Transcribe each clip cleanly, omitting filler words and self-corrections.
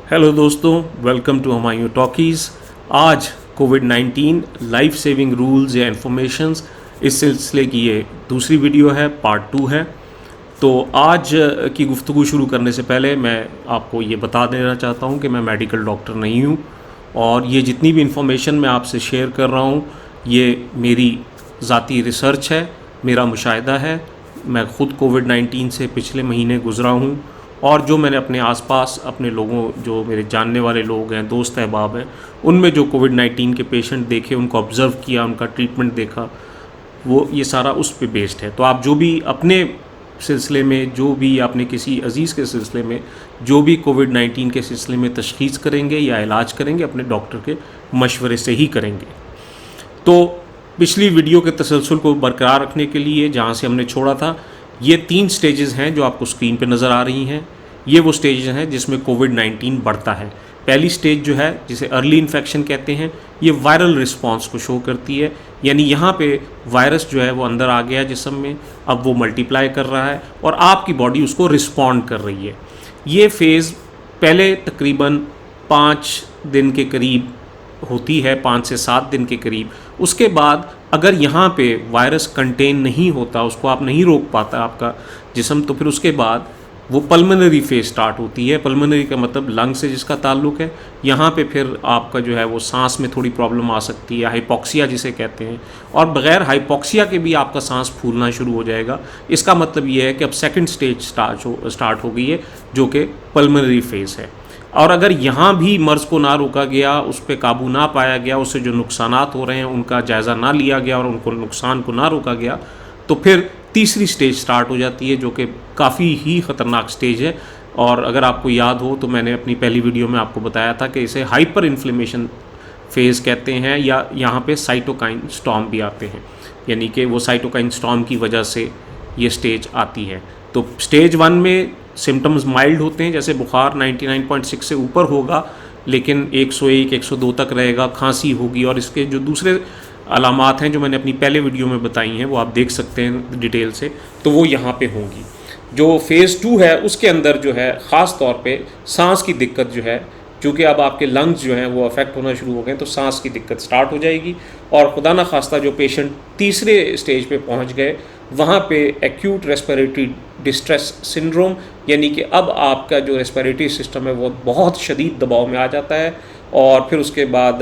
Hello दोस्तों, welcome to Humayun Talkies. आज Covid life saving rules या इन्फॉर्मेशंस इस सिलसिले की ये दूसरी वीडियो है, पार्ट 2 है। तो आज की गुफ्तगू शुरू करने से पहले मैं आपको ये बता देना चाहता हूँ कि मैं मेडिकल डॉक्टर नहीं हूँ और ये जितनी भी इन्फॉर्मेशन मैं आपसे शेयर कर रहा हूँ ये मेरी ज़ाती रिसर्च है, मेरा मुशाहिदा है। मैं ख़ुद कोविड-19 से पिछले महीने गुज़रा हूँ और जो मैंने अपने आसपास अपने लोगों, जो मेरे जानने वाले लोग हैं, दोस्त अहबाब हैं, उनमें जो कोविड-19 के पेशेंट देखे, उनको ऑब्ज़र्व किया, उनका ट्रीटमेंट देखा, वो ये सारा उस पे बेस्ड है। तो आप जो भी अपने सिलसिले में, जो भी आपने किसी अज़ीज़ के सिलसिले में, जो भी कोविड-19 के सिलसिले में तशख़ीस करेंगे या इलाज करेंगे, अपने डॉक्टर के मशवरे से ही करेंगे। तो पिछली वीडियो के तसलसल को बरकरार रखने के लिए जहाँ से हमने छोड़ा था, ये 3 स्टेजेस हैं जो आपको स्क्रीन पे नज़र आ रही हैं। ये वो स्टेजेस हैं जिसमें कोविड-19 बढ़ता है। पहली स्टेज जो है, जिसे अर्ली इन्फेक्शन कहते हैं, ये वायरल रिस्पांस को शो करती है, यानी यहाँ पे वायरस जो है वो अंदर आ गया जिस्म में, अब वो मल्टीप्लाई कर रहा है और आपकी बॉडी उसको रिस्पॉन्ड कर रही है। ये फेज़ पहले तकरीबन 5 दिन के करीब होती है, 5 से 7 दिन के करीब। उसके बाद अगर यहाँ पे वायरस कंटेन नहीं होता, उसको आप नहीं रोक पाता आपका जिस्म, तो फिर उसके बाद वो पल्मोनरी फेज स्टार्ट होती है। पल्मोनरी का मतलब लंग से जिसका ताल्लुक़ है। यहाँ पे फिर आपका जो है वो सांस में थोड़ी प्रॉब्लम आ सकती है, हाइपोक्सिया जिसे कहते हैं, और बग़ैर हाइपोक्सिया के भी आपका सांस फूलना शुरू हो जाएगा। इसका मतलब ये है कि अब सेकंड स्टेज स्टार्ट हो गई है, जो कि पल्मोनरी फेज़ है। और अगर यहाँ भी मर्ज़ को ना रोका गया, उस पर काबू ना पाया गया, उससे जो नुकसानात हो रहे हैं उनका जायज़ा ना लिया गया और उनको नुकसान को ना रोका गया, तो फिर तीसरी स्टेज स्टार्ट हो जाती है, जो कि काफ़ी ही ख़तरनाक स्टेज है। और अगर आपको याद हो तो मैंने अपनी पहली वीडियो में आपको बताया था कि इसे हाइपर इन्फ्लेमेशन फेज़ कहते हैं, या यहाँ पे साइटोकाइन स्टॉर्म भी आते हैं, यानी कि वो साइटोकाइन स्टॉर्म की वजह से ये स्टेज आती है। तो स्टेज 1 में सिम्टम्स माइल्ड होते हैं, जैसे बुखार 99.6 से ऊपर होगा लेकिन 101, 102 तक रहेगा, खांसी होगी, और इसके जो दूसरे अलामात हैं जो मैंने अपनी पहले वीडियो में बताई हैं वो आप देख सकते हैं डिटेल से, तो वो यहाँ पे होंगी। जो फेज़ 2 है उसके अंदर जो है ख़ास तौर पे सांस की दिक्कत जो है, चूँकि अब आपके लंग्स जो हैं वो अफेक्ट होना शुरू हो गए, तो सांस की दिक्कत स्टार्ट हो जाएगी। और खुदा न खास्ता जो पेशेंट तीसरे स्टेज पे पहुंच गए, वहाँ पे एक्यूट रेस्पिरेटरी डिस्ट्रेस सिंड्रोम, यानी कि अब आपका जो रेस्पिरेटरी सिस्टम है वो बहुत शदीद दबाव में आ जाता है, और फिर उसके बाद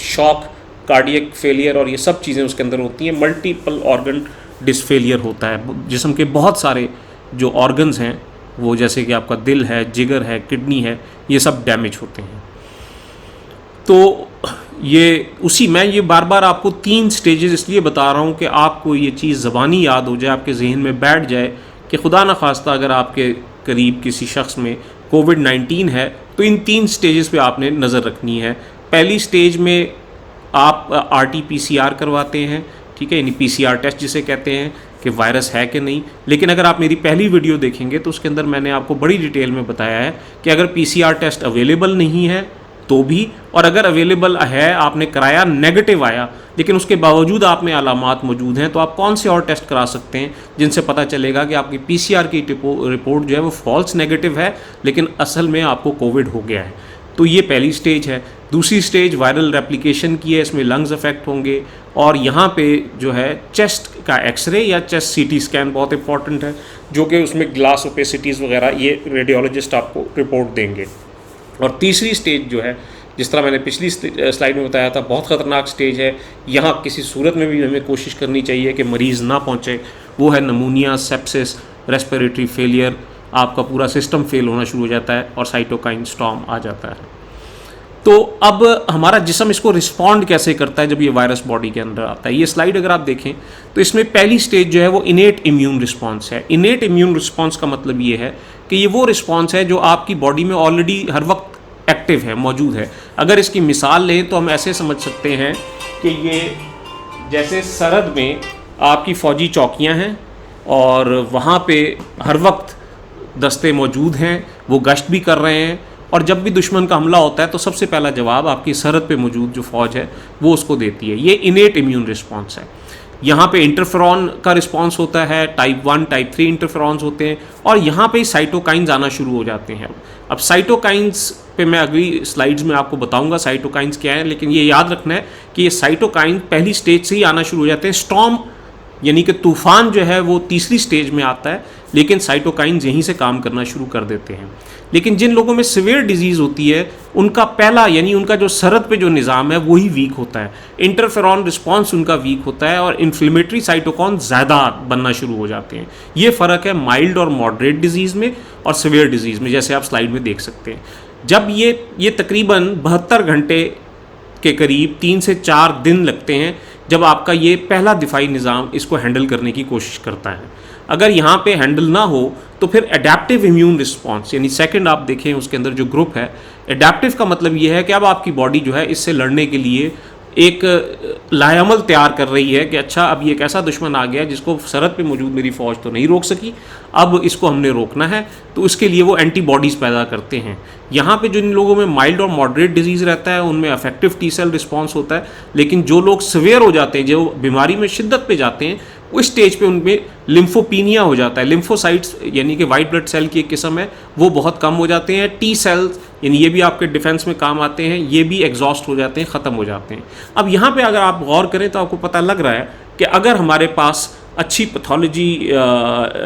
शॉक, कार्डियक फेलियर और ये सब चीज़ें उसके अंदर होती हैं। मल्टीपल ऑर्गन डिसफेलियर होता है, जिस्म के बहुत सारे जो ऑर्गन्स हैं वो, जैसे कि आपका दिल है, जिगर है, किडनी है, ये सब डैमेज होते हैं। तो मैं ये बार बार आपको 3 स्टेजेस इसलिए बता रहा हूँ कि आपको ये चीज़ ज़बानी याद हो जाए, आपके जहन में बैठ जाए कि खुदा न खास्ता अगर आपके करीब किसी शख्स में कोविड-19 है तो इन 3 स्टेजेस पे आपने नज़र रखनी है। पहली स्टेज में आप RT-PCR करवाते हैं, ठीक है, यानी PCR टेस्ट जिसे कहते हैं कि वायरस है कि नहीं। लेकिन अगर आप मेरी पहली वीडियो देखेंगे तो उसके अंदर मैंने आपको बड़ी डिटेल में बताया है कि अगर PCR टेस्ट अवेलेबल नहीं है तो भी, और अगर अवेलेबल है, आपने कराया, नेगेटिव आया, लेकिन उसके बावजूद आप में अलामात मौजूद हैं, तो आप कौन से और टेस्ट करा सकते हैं जिनसे पता चलेगा कि आपकी PCR की रिपोर्ट जो है वो फॉल्स नेगेटिव है, लेकिन असल में आपको कोविड हो गया है। तो ये पहली स्टेज है। दूसरी स्टेज वायरल रेप्लिकेशन की है, इसमें लंग्स अफेक्ट होंगे, और यहाँ पे जो है चेस्ट का एक्सरे या चेस्ट CT स्कैन बहुत इंपॉर्टेंट है, जो कि उसमें ग्लास ओपेसिटीज़ वगैरह ये रेडियोलॉजिस्ट आपको रिपोर्ट देंगे। और तीसरी स्टेज जो है, जिस तरह मैंने पिछली स्लाइड में बताया था, बहुत ख़तरनाक स्टेज है। यहाँ किसी सूरत में भी हमें कोशिश करनी चाहिए कि मरीज़ ना पहुँचे, वो है नमूनिया, सेप्सिस, रेस्पिरेटरी फेलियर, आपका पूरा सिस्टम फेल होना शुरू हो जाता है और साइटोकाइन स्टॉर्म आ जाता है। तो अब हमारा जिस्म इसको रिस्पॉन्ड कैसे करता है जब ये वायरस बॉडी के अंदर आता है। ये स्लाइड अगर आप देखें तो इसमें पहली स्टेज जो है वो इनेट इम्यून रिस्पॉन्स है। इनेट इम्यून रिस्पॉन्स का मतलब ये है कि ये वो रिस्पॉन्स है जो आपकी बॉडी में ऑलरेडी हर वक्त एक्टिव है, मौजूद है। अगर इसकी मिसाल लें तो हम ऐसे समझ सकते हैं कि ये जैसे सरहद में आपकी फ़ौजी चौकियाँ हैं और वहाँ पे हर वक्त दस्ते मौजूद हैं, वो गश्त भी कर रहे हैं, और जब भी दुश्मन का हमला होता है तो सबसे पहला जवाब आपकी सरहद पे मौजूद जो फ़ौज है वो उसको देती है। ये इनेट इम्यून रिस्पॉन्स है। यहाँ पे इंटरफेरॉन का रिस्पॉन्स होता है, टाइप 1 टाइप 3 इंटरफेरॉन्स होते हैं, और यहाँ पे साइटोकाइंस आना शुरू हो जाते हैं। अब साइटोकाइंस पे मैं अगली स्लाइड्स में आपको बताऊंगा साइटोकाइंस क्या है, लेकिन ये याद रखना है कि ये साइटोकाइन पहली स्टेज से ही आना शुरू हो जाते हैं। स्टॉर्म यानी कि तूफान जो है वो तीसरी स्टेज में आता है, लेकिन साइटोकाइंस यहीं से काम करना शुरू कर देते हैं। लेकिन जिन लोगों में सिवियर डिजीज़ होती है उनका पहला यानी उनका जो सरहद पे जो निज़ाम है वही वीक होता है, इंटरफेरॉन रिस्पॉन्स उनका वीक होता है और इन्फ्लेमेटरी साइटोकाइन ज़्यादा बनना शुरू हो जाते हैं। ये फ़र्क है माइल्ड और मॉडरेट डिजीज़ में और सिवियर डिजीज़ में, जैसे आप स्लाइड में देख सकते हैं। जब ये तकरीबन 72 घंटे के करीब 3 से 4 दिन लगते हैं जब आपका ये पहला दिफाई निज़ाम इसको हैंडल करने की कोशिश करता है। अगर यहाँ पे हैंडल ना हो तो फिर एडेप्टिव इम्यून रिस्पॉन्स यानी सेकंड आप देखें उसके अंदर जो ग्रुप है, एडेप्टिव का मतलब ये है कि अब आपकी बॉडी जो है इससे लड़ने के लिए एक लायामल तैयार कर रही है कि अच्छा अब ये एक ऐसा दुश्मन आ गया जिसको सरहद पे मौजूद मेरी फ़ौज तो नहीं रोक सकी, अब इसको हमने रोकना है, तो उसके लिए वो एंटीबॉडीज़ पैदा करते हैं। यहाँ पे जिन लोगों में माइल्ड और मॉडरेट डिजीज़ रहता है उनमें अफेक्टिव टी सेल रिस्पॉन्स होता है, लेकिन जो लोग सिवियर हो जाते हैं, जो बीमारी में शिद्दत पे जाते हैं, उस स्टेज पे उनमें लिम्फोपीनिया हो जाता है। लिम्फोसाइट्स यानी कि वाइट ब्लड सेल की एक किस्म है, वो बहुत कम हो जाते हैं। टी सेल्स यानी ये भी आपके डिफेंस में काम आते हैं, ये भी एग्जॉस्ट हो जाते हैं, ख़त्म हो जाते हैं। अब यहाँ पे अगर आप गौर करें तो आपको पता लग रहा है कि अगर हमारे पास अच्छी पैथोलॉजी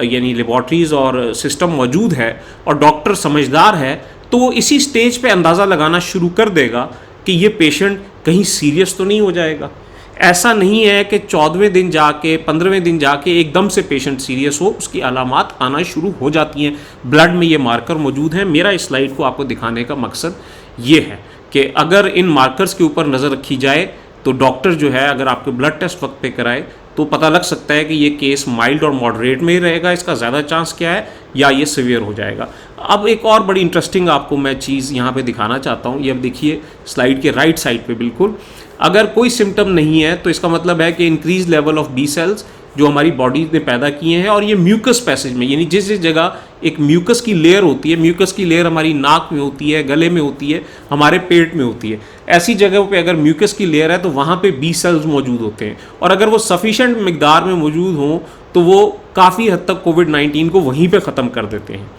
यानी लेबॉर्ट्रीज़ और सिस्टम मौजूद है और डॉक्टर समझदार है, तो वो इसी स्टेज पे अंदाज़ा लगाना शुरू कर देगा कि ये पेशेंट कहीं सीरियस तो नहीं हो जाएगा। ऐसा नहीं है कि 14वें दिन जाके 15वें दिन जाके एकदम से पेशेंट सीरियस हो, उसकी अलामात आना शुरू हो जाती हैं। ब्लड में ये मार्कर मौजूद हैं। मेरा इस स्लाइड को आपको दिखाने का मकसद ये है कि अगर इन मार्कर्स के ऊपर नज़र रखी जाए तो डॉक्टर जो है अगर आपके ब्लड टेस्ट वक्त पे कराए तो पता लग सकता है कि ये केस माइल्ड और मॉडरेट में ही रहेगा, इसका ज़्यादा चांस क्या है, या ये सीवियर हो जाएगा। अब एक और बड़ी इंटरेस्टिंग आपको मैं चीज़ यहाँ पे दिखाना चाहता हूँ। ये अब देखिए स्लाइड के राइट साइड पे बिल्कुल, अगर कोई सिम्टम नहीं है तो इसका मतलब है कि increase level of B cells जो हमारी बॉडी ने पैदा किए हैं, और ये म्यूकस पैसेज में यानी जिस जिस जगह एक म्यूकस की लेयर होती है, म्यूकस की लेयर हमारी नाक में होती है, गले में होती है, हमारे पेट में होती है, ऐसी जगहों पे अगर म्यूकस की लेयर है तो वहाँ पे बी सेल्स मौजूद होते हैं, और अगर वो सफिशेंट मिकदार में मौजूद हों तो वो काफ़ी हद तक कोविड-19 को वहीं पे ख़त्म कर देते हैं।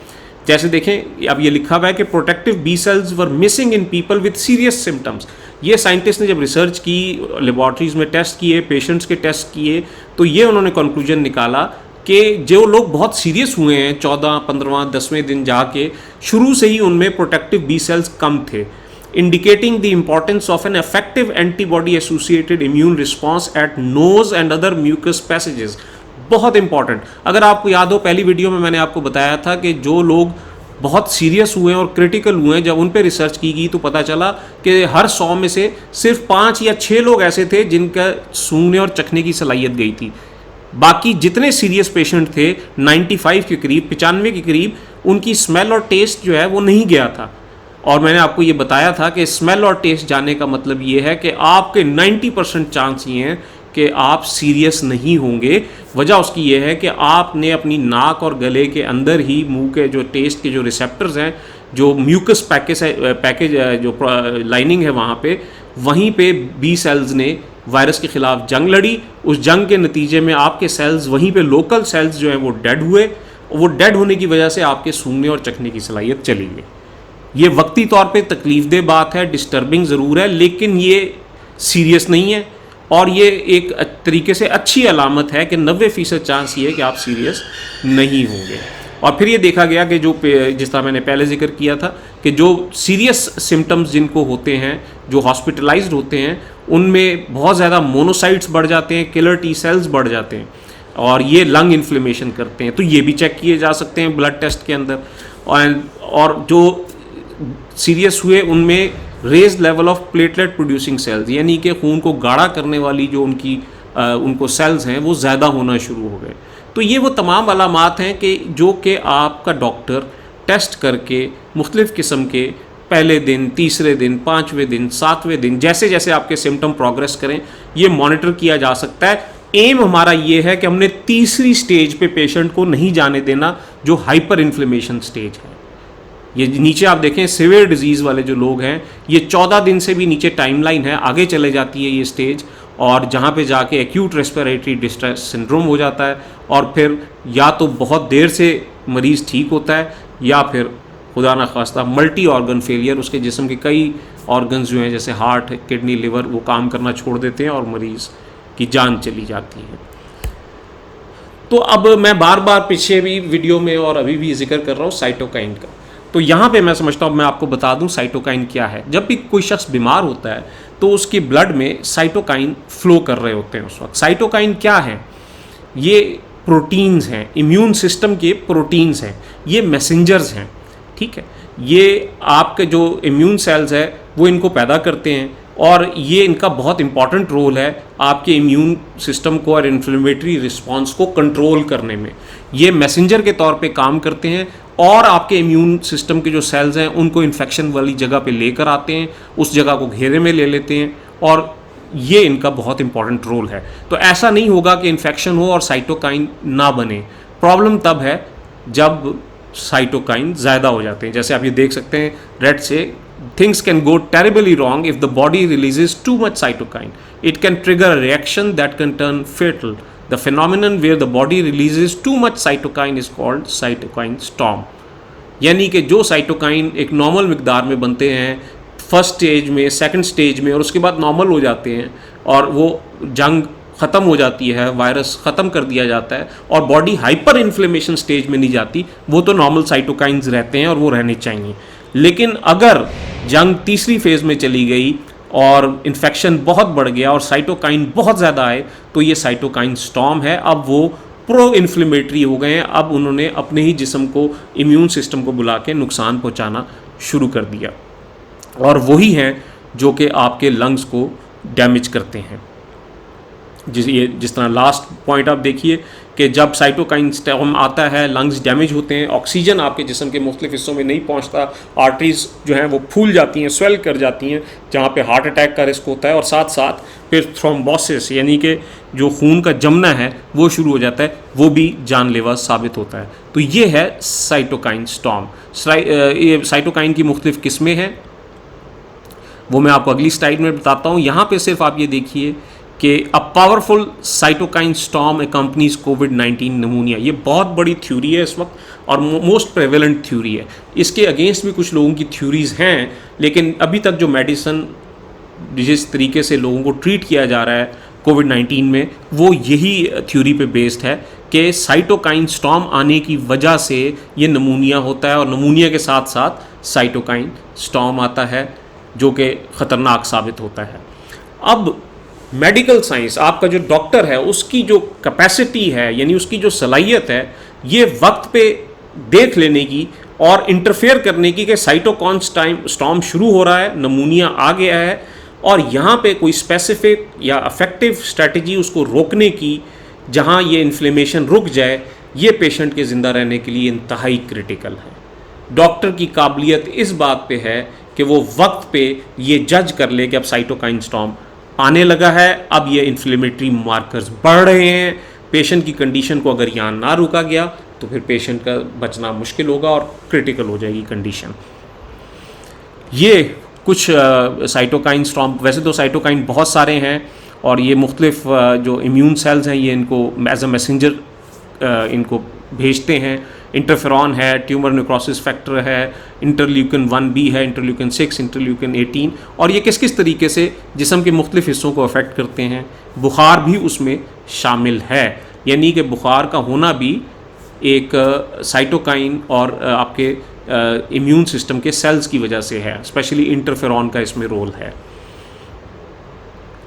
जैसे देखें अब ये लिखा हुआ है कि protective B cells were missing in people with serious symptoms. ये साइंटिस्ट ने जब रिसर्च की, लेबॉर्ट्रीज में टेस्ट किए, पेशेंट्स के टेस्ट किए, तो ये उन्होंने कंक्लूजन निकाला कि जो लोग बहुत सीरियस हुए हैं 14, 15, 10वें दिन जाके, शुरू से ही उनमें प्रोटेक्टिव बी सेल्स कम थे, indicating the importance of an effective antibody associated immune response at nose and other mucus passages. बहुत इंपॉर्टेंट, अगर आपको याद हो पहली वीडियो में मैंने आपको बताया था कि जो लोग बहुत सीरियस हुए हैं और क्रिटिकल हुए हैं, जब उन पे रिसर्च की गई तो पता चला कि हर 100 में से सिर्फ 5 या 6 लोग ऐसे थे जिनका सूंघने और चखने की सलाहियत गई थी। बाकी जितने सीरियस पेशेंट थे 95 के करीब, 95 के करीब, उनकी स्मेल और टेस्ट जो है वो नहीं गया था। और मैंने आपको ये बताया था कि स्मेल और टेस्ट जाने का मतलब ये है कि आपके 90% चांस ये हैं कि आप सीरियस नहीं होंगे। वजह उसकी ये है कि आपने अपनी नाक और गले के अंदर ही मुंह के जो टेस्ट के जो रिसेप्टर्स हैं, जो म्यूकस पैकेज जो लाइनिंग है वहाँ पे, वहीं पे बी सेल्स ने वायरस के ख़िलाफ़ जंग लड़ी। उस जंग के नतीजे में आपके सेल्स वहीं पे लोकल सेल्स जो हैं वो डेड हुए। वो डेड होने की वजह से आपके सूंघने और चखने की सलाहियत चली गई। ये वक्ती तौर पे तकलीफ़देह बात है, डिस्टर्बिंग ज़रूर है, लेकिन ये सीरियस नहीं है, और ये एक तरीके से अच्छी अलामत है कि 90% चांस ये है कि आप सीरियस नहीं होंगे। और फिर ये देखा गया कि जो जिस तरह मैंने पहले जिक्र किया था कि जो सीरियस सिम्टम्स जिनको होते हैं, जो हॉस्पिटलाइज्ड होते हैं, उनमें बहुत ज़्यादा मोनोसाइट्स बढ़ जाते हैं, किलर टी सेल्स बढ़ जाते हैं, और ये लंग इन्फ्लेमेशन करते हैं। तो ये भी चेक किए जा सकते हैं ब्लड टेस्ट के अंदर। और जो सीरियस हुए उनमें raised level of platelet producing cells यानी कि खून को गाढ़ा करने वाली जो उनको सेल्स हैं वो ज़्यादा होना शुरू हो गए। तो ये वो तमाम अलामात हैं कि जो कि आपका डॉक्टर टेस्ट करके मुख्तलिफ़ किस्म के पहले दिन, तीसरे दिन, 5वें दिन, 7वें दिन, जैसे जैसे आपके सिम्टम प्रोग्रेस करें, ये मॉनिटर किया जा सकता है। एम हमारा ये है कि हमने तीसरी स्टेज पे पेशेंट को नहीं जाने देना, जो हाइपर इन्फ्लेमेशन स्टेज है। ये नीचे आप देखें सिवियर डिजीज़ वाले जो लोग हैं, ये 14 दिन से भी नीचे टाइमलाइन है, आगे चले जाती है ये स्टेज, और जहाँ पे जाके एक्यूट रेस्पिरेटरी डिस्ट्रेस सिंड्रोम हो जाता है, और फिर या तो बहुत देर से मरीज़ ठीक होता है या फिर खुदा ना खास्ता मल्टी ऑर्गन फेलियर, उसके जिस्म के कई ऑर्गन्स जो हैं जैसे हार्ट, किडनी, लिवर, वो काम करना छोड़ देते हैं और मरीज़ की जान चली जाती है। तो अब मैं बार बार पीछे भी वीडियो में और अभी भी जिक्र कर रहा हूँ साइटोकाइन का। तो यहाँ पे मैं समझता हूँ मैं आपको बता दूँ साइटोकाइन क्या है। जब भी कोई शख्स बीमार होता है तो उसकी ब्लड में साइटोकाइन फ्लो कर रहे होते हैं उस वक्त। साइटोकाइन क्या है? ये प्रोटीन्स हैं, इम्यून सिस्टम के प्रोटीन्स हैं, ये मैसेंजर्स हैं, ठीक है। ये आपके जो इम्यून सेल्स है वो इनको पैदा करते हैं और ये इनका बहुत इंपॉर्टेंट रोल है आपके इम्यून सिस्टम को और इन्फ्लेमेटरी रिस्पांस को कंट्रोल करने में। ये मैसेंजर के तौर पे काम करते हैं और आपके इम्यून सिस्टम के जो सेल्स हैं उनको इन्फेक्शन वाली जगह पे लेकर आते हैं, उस जगह को घेरे में ले लेते हैं, और ये इनका बहुत इंपॉर्टेंट रोल है। तो ऐसा नहीं होगा कि इन्फेक्शन हो और साइटोकाइन ना बने। प्रॉब्लम तब है जब साइटोकाइन ज़्यादा हो जाते हैं। जैसे आप ये देख सकते हैं रेड से, things can go terribly wrong if the body releases too much cytokine. It can trigger a reaction that can turn fatal. The phenomenon where the body releases too much cytokine is called cytokine storm. यानी कि जो cytokine एक normal मिकदार में बनते हैं first stage में, second stage में, और उसके बाद नॉर्मल हो जाते हैं और वो जंग ख़त्म हो जाती है, वायरस ख़त्म कर दिया जाता है और बॉडी हाइपर इन्फ्लेमेशन स्टेज में नहीं जाती, वो तो नॉर्मल साइटोकाइंस रहते हैं और वो रहने चाहिए। लेकिन अगर जंग तीसरी फेज़ में चली गई और इन्फेक्शन बहुत बढ़ गया और साइटोकाइन बहुत ज़्यादा आए तो ये साइटोकाइन स्टॉर्म है। अब वो प्रो इन्फ्लेमेटरी हो गए हैं, अब उन्होंने अपने ही जिस्म को, इम्यून सिस्टम को बुला के नुकसान पहुंचाना शुरू कर दिया, और वही हैं जो कि आपके लंग्स को डैमेज करते हैं। जिस तरह लास्ट पॉइंट आप देखिए कि जब साइटोकाइन स्टॉर्म आता है, लंग्स डैमेज होते हैं, ऑक्सीजन आपके जिस्म के मुख्तलिफ हिस्सों में नहीं पहुंचता, आर्टरीज जो हैं वो फूल जाती हैं, स्वेल कर जाती हैं, जहाँ पे हार्ट अटैक का रिस्क होता है, और साथ साथ फिर थ्रोम्बोसिस यानी कि जो खून का जमना है वो शुरू हो जाता है, वो भी जानलेवा साबित होता है। तो ये है साइटोकाइन स्टॉर्म। ये साइटोकाइन की मुख्तलिफ किस्में हैं, वो मैं आपको अगली स्लाइड में बताता हूँ। यहाँ पे सिर्फ आप ये देखिए कि a powerful cytokine storm accompanies कोविड-19 नमूनिया। ये बहुत बड़ी थ्योरी है इस वक्त और मोस्ट प्रेवेलेंट थ्योरी है। इसके अगेंस्ट भी कुछ लोगों की थ्योरीज़ हैं, लेकिन अभी तक जो मेडिसन जिस तरीके से लोगों को ट्रीट किया जा रहा है कोविड-19 में, वो यही थ्योरी पे बेस्ड है कि साइटोकाइन स्टॉर्म आने की वजह से ये नमूनिया होता है और नमूनिया के साथ साथ साइटोकाइन स्टॉर्म आता है जो कि ख़तरनाक साबित होता है। अब मेडिकल साइंस, आपका जो डॉक्टर है उसकी जो कैपेसिटी है यानी उसकी जो सलाहियत है, ये वक्त पे देख लेने की और इंटरफेयर करने की कि साइटोकाइन स्टॉर्म शुरू हो रहा है, नमूनिया आ गया है, और यहाँ पे कोई स्पेसिफिक या इफेक्टिव स्ट्रेटजी उसको रोकने की जहाँ ये इन्फ्लेमेशन रुक जाए, ये पेशेंट के ज़िंदा रहने के लिए इंतहाई क्रिटिकल है। डॉक्टर की काबिलियत इस बात पे है कि वो वक्त पे ये जज कर ले कि अब साइटोकाइन स्टॉर्म आने लगा है, अब ये इन्फ्लेमेटरी मार्कर्स बढ़ रहे हैं, पेशेंट की कंडीशन को अगर यहाँ ना रुका गया तो फिर पेशेंट का बचना मुश्किल होगा और क्रिटिकल हो जाएगी कंडीशन। ये कुछ साइटोकाइन स्टॉर्म, वैसे तो साइटोकाइन बहुत सारे हैं और ये मुख्तलिफ जो इम्यून सेल्स हैं ये इनको एज अ मैसेंजर इनको भेजते हैं। इंटरफेरॉन है, ट्यूमर नेक्रोसिस फैक्टर है, इंटरल्यूकिन 1B है, इंटरल्यूकिन 6, इंटरल्यूकिन 18, और ये किस किस तरीके से जिस्म के मुख्तलिफ हिस्सों को अफेक्ट करते हैं। बुखार भी उसमें शामिल है, यानी कि बुखार का होना भी एक साइटोकाइन और आपके इम्यून सिस्टम के सेल्स की वजह से है, स्पेशली इंटरफेरॉन का इसमें रोल है।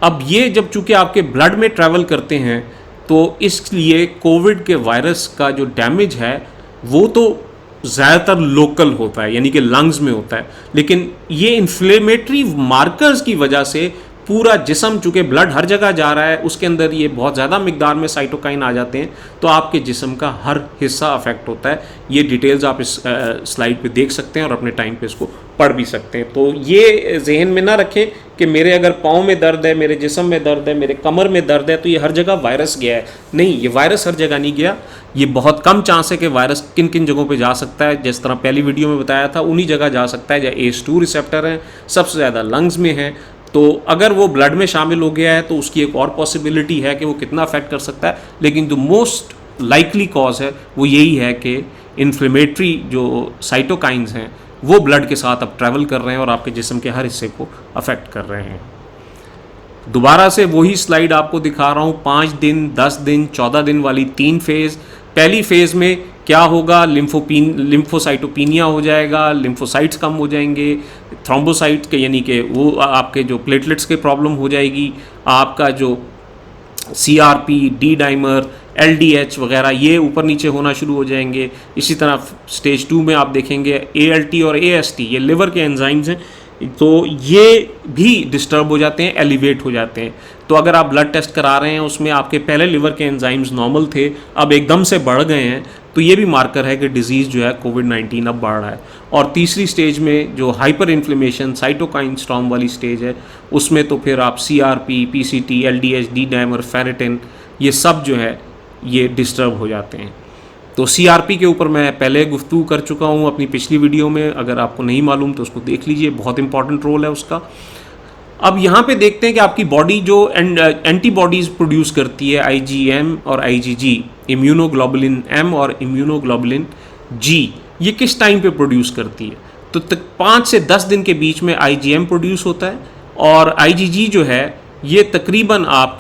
अब ये जब चूँकि आपके ब्लड में ट्रैवल करते हैं तो इसलिए कोविड के वायरस का जो डैमेज है वो तो ज़्यादातर लोकल होता है, यानी कि लंग्स में होता है, लेकिन ये इन्फ्लेमेटरी मार्कर्स की वजह से पूरा जिस्म, चूँकि ब्लड हर जगह जा रहा है, उसके अंदर ये बहुत ज़्यादा मिकदार में साइटोकाइन आ जाते हैं, तो आपके जिस्म का हर हिस्सा अफेक्ट होता है। ये डिटेल्स आप इस स्लाइड पे देख सकते हैं और अपने टाइम पे इसको पढ़ भी सकते हैं। तो ये जहन में ना रखें कि मेरे अगर पाँव में दर्द है, मेरे जिस्म में दर्द है, मेरे कमर में दर्द है तो ये हर जगह वायरस गया है। नहीं, ये वायरस हर जगह नहीं गया। ये बहुत कम चांस है कि वायरस किन किन जगहों पे जा सकता है। जिस तरह पहली वीडियो में बताया था, उन्हीं जगह जा सकता है जहाँ ACE2 रिसेप्टर हैं, सबसे ज़्यादा लंग्स में है, तो अगर वो ब्लड में शामिल हो गया है तो उसकी एक और पॉसिबिलिटी है कि वो कितना अफेक्ट कर सकता है, लेकिन जो मोस्ट लाइकली कॉज है वो यही है कि इन्फ्लेमेटरी जो साइटोकाइंस हैं वो ब्लड के साथ अब ट्रैवल कर रहे हैं और आपके जिस्म के हर हिस्से को अफेक्ट कर रहे हैं। दोबारा से वही स्लाइड आपको दिखा रहा हूँ, 5 दिन, 10 दिन, 14 दिन वाली 3 फेज़। पहली फेज़ में क्या होगा, लिम्फोसाइटोपिनिया हो जाएगा, लिम्फोसाइट्स कम हो जाएंगे, थ्रोम्बोसाइट के यानी कि वो आपके जो प्लेटलेट्स के प्रॉब्लम हो जाएगी, आपका जो CRP, डी डाइमर, LDH वगैरह ये ऊपर नीचे होना शुरू हो जाएंगे। इसी तरह स्टेज 2 में आप देखेंगे ALT और AST, ये लिवर के एंजाइम्स हैं, तो ये भी डिस्टर्ब हो जाते हैं, एलिवेट हो जाते हैं। तो अगर आप ब्लड टेस्ट करा रहे हैं उसमें आपके पहले लिवर के एंजाइम्स नॉर्मल थे, अब एकदम से बढ़ गए हैं, तो ये भी मार्कर है कि डिजीज़ जो है कोविड-19 अब बढ़ रहा है। और तीसरी स्टेज में जो हाइपर इन्फ्लेमेशन साइटोकाइन स्टॉर्म वाली स्टेज है, उसमें तो फिर आप CRP, PCT, LDH, D dimer, ferritin, ये सब जो है ये डिस्टर्ब हो जाते हैं। तो CRP के ऊपर मैं पहले गुफ्तगू कर चुका हूँ अपनी पिछली वीडियो में, अगर आपको नहीं मालूम तो उसको देख लीजिए, बहुत इंपॉर्टेंट रोल है उसका। अब यहाँ पे देखते हैं कि आपकी बॉडी जो एंटीबॉडीज़ प्रोड्यूस करती है, IgM और IgG, इम्यूनोग्लोबुलिन M और इम्यूनोग्लोबुलिन G, ये किस टाइम पे प्रोड्यूस करती है? तो 5 से 10 दिन के बीच में IgM प्रोड्यूस होता है, और IgG जो है ये तकरीबन आप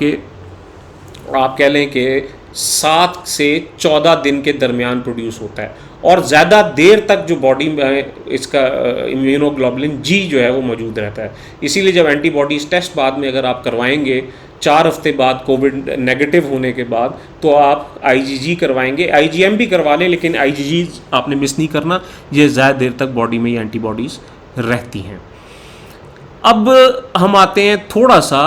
कह लें कि 7 से 14 दिन के दरमियान प्रोड्यूस होता है, और ज़्यादा देर तक जो बॉडी में इसका इम्यूनोग्लोबुलिन G जो है वो मौजूद रहता है। इसीलिए जब एंटीबॉडीज़ टेस्ट बाद में अगर आप करवाएंगे 4 हफ्ते बाद कोविड नेगेटिव होने के बाद, तो आप IgG करवाएंगे, IgM भी करवा लें, लेकिन IgG आपने मिस नहीं करना, ये ज़्यादा देर तक बॉडी में ये एंटीबॉडीज़ रहती हैं। अब हम आते हैं थोड़ा सा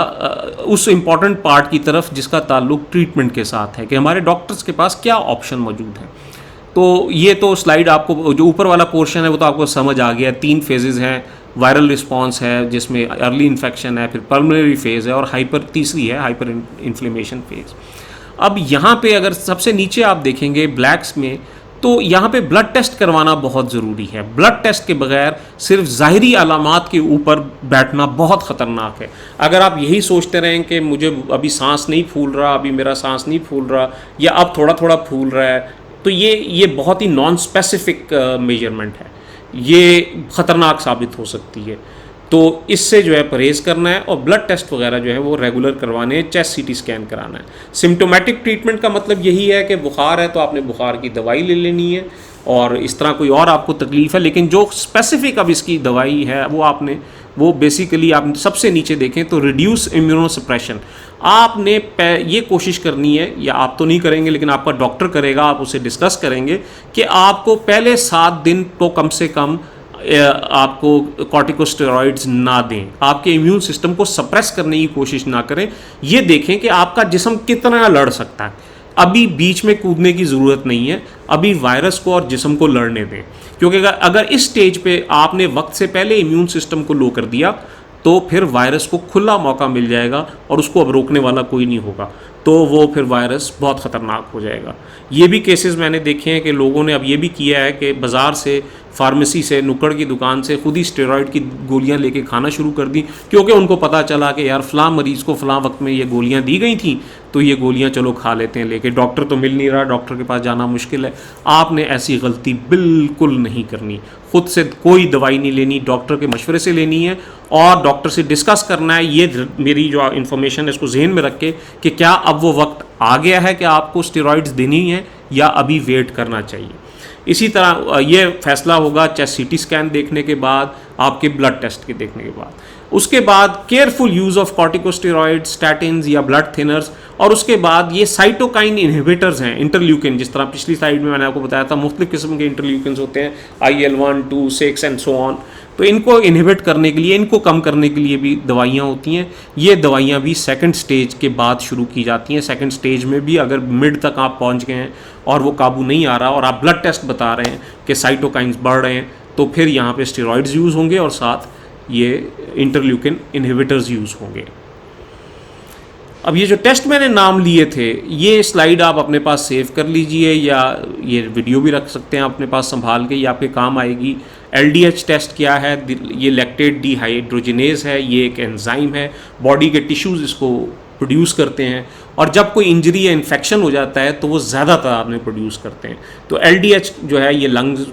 उस इम्पॉर्टेंट पार्ट की तरफ जिसका ताल्लुक ट्रीटमेंट के साथ है कि हमारे डॉक्टर्स के पास क्या ऑप्शन मौजूद हैं। तो ये तो स्लाइड आपको जो ऊपर वाला पोर्शन है वो तो आपको समझ आ गया। 3 फेजेज़ हैं, वायरल रिस्पांस है जिसमें अर्ली इन्फेक्शन है, फिर पल्मोनरी फेज़ है, और तीसरी है हाइपर इन्फ्लेमेशन फेज़। अब यहाँ पे अगर सबसे नीचे आप देखेंगे ब्लैक्स में, तो यहाँ पे ब्लड टेस्ट करवाना बहुत ज़रूरी है। ब्लड टेस्ट के बगैर सिर्फ ज़ाहिरी अलामात के ऊपर बैठना बहुत ख़तरनाक है। अगर आप यही सोचते रहें कि मुझे अभी सांस नहीं फूल रहा, अभी मेरा सांस नहीं फूल रहा, या अब थोड़ा थोड़ा फूल रहा है, तो ये बहुत ही नॉन स्पेसिफिक मेजरमेंट है, ये ख़तरनाक साबित हो सकती है। तो इससे जो है परहेज़ करना है, और ब्लड टेस्ट वगैरह जो है वो रेगुलर करवाने हैं, चेस्ट CT स्कैन कराना है। सिम्टोमेटिक ट्रीटमेंट का मतलब यही है कि बुखार है तो आपने बुखार की दवाई ले लेनी है, और इस तरह कोई और आपको तकलीफ़ है, लेकिन जो स्पेसिफिक अब इसकी दवाई है वो बेसिकली आप सबसे नीचे देखें तो रिड्यूस इम्यूनोसप्रेशन, आपने ये कोशिश करनी है, या आप तो नहीं करेंगे लेकिन आपका डॉक्टर करेगा, आप उसे डिस्कस करेंगे कि आपको पहले 7 दिन तो कम से कम आपको कॉर्टिकोस्टेरॉइड्स ना दें, आपके इम्यून सिस्टम को सप्रेस करने की कोशिश ना करें। ये देखें कि आपका जिस्म कितना लड़ सकता है। अभी बीच में कूदने की ज़रूरत नहीं है, अभी वायरस को और जिस्म को लड़ने दें, क्योंकि अगर इस स्टेज पे आपने वक्त से पहले इम्यून सिस्टम को लो कर दिया तो फिर वायरस को खुला मौका मिल जाएगा और उसको अब रोकने वाला कोई नहीं होगा, तो वो फिर वायरस बहुत ख़तरनाक हो जाएगा। ये भी केसेस मैंने देखे हैं कि लोगों ने अब ये भी किया है कि बाज़ार से, फार्मेसी से, नुक्कड़ की दुकान से खुद ही स्टेरॉइड की गोलियां लेके खाना शुरू कर दी, क्योंकि उनको पता चला कि यार फ़लाँ मरीज़ को फ़लाँ वक्त में ये गोलियां दी गई थी, तो ये गोलियां चलो खा लेते हैं लेके, डॉक्टर तो मिल नहीं रहा, डॉक्टर के पास जाना मुश्किल है। आपने ऐसी गलती बिल्कुल नहीं करनी, खुद से कोई दवाई नहीं लेनी, डॉक्टर के मशवरे से लेनी है, और डॉक्टर से डिस्कस करना है। ये मेरी जो इन्फॉर्मेशन है इसको जहन में रख के कि क्या अब वो वक्त आ गया है कि आपको स्टेरॉइड्स देनी है या अभी वेट करना चाहिए। इसी तरह ये फैसला होगा चेस्ट CT स्कैन देखने के बाद, आपके ब्लड टेस्ट के देखने के बाद। उसके बाद careful use of corticosteroid, statins या ब्लड थिनर्स, और उसके बाद ये साइटोकाइन इनहिबिटर्स हैं, इंटरल्यूकिन, जिस तरह पिछली स्लाइड में मैंने आपको बताया था मुख्तलिफ किस्म के इंटरल्यूकिन्स होते हैं, IL-1, 2, 6 एंड सो ऑन। तो इनको इनहिबिट करने के लिए, इनको कम करने के लिए भी दवाइयाँ होती हैं। ये दवाइयाँ भी सेकंड स्टेज के बाद शुरू की जाती हैं। सेकंड स्टेज में भी अगर मिड तक आप पहुँच गए हैं और वो काबू नहीं आ रहा और आप ब्लड टेस्ट बता रहे हैं कि साइटोकाइंस बढ़ रहे हैं, तो फिर यहाँ पे स्टेरॉइड्स यूज़ होंगे और साथ ये इंटरल्यूकिन इनहिबिटर्स यूज़ होंगे। अब ये जो टेस्ट मैंने नाम लिए थे, ये स्लाइड आप अपने पास सेव कर लीजिए, या ये वीडियो भी रख सकते हैं अपने पास संभाल के, ये आपके काम आएगी। LDH टेस्ट क्या है? ये लैक्टेट डिहाइड्रोजिनेज है, ये एक एंजाइम है, बॉडी के टिश्यूज़ इसको प्रोड्यूस करते हैं, और जब कोई इंजरी या इन्फेक्शन हो जाता है तो वो ज़्यादा तादाद में प्रोड्यूस करते हैं। तो LDH जो है ये लंग्स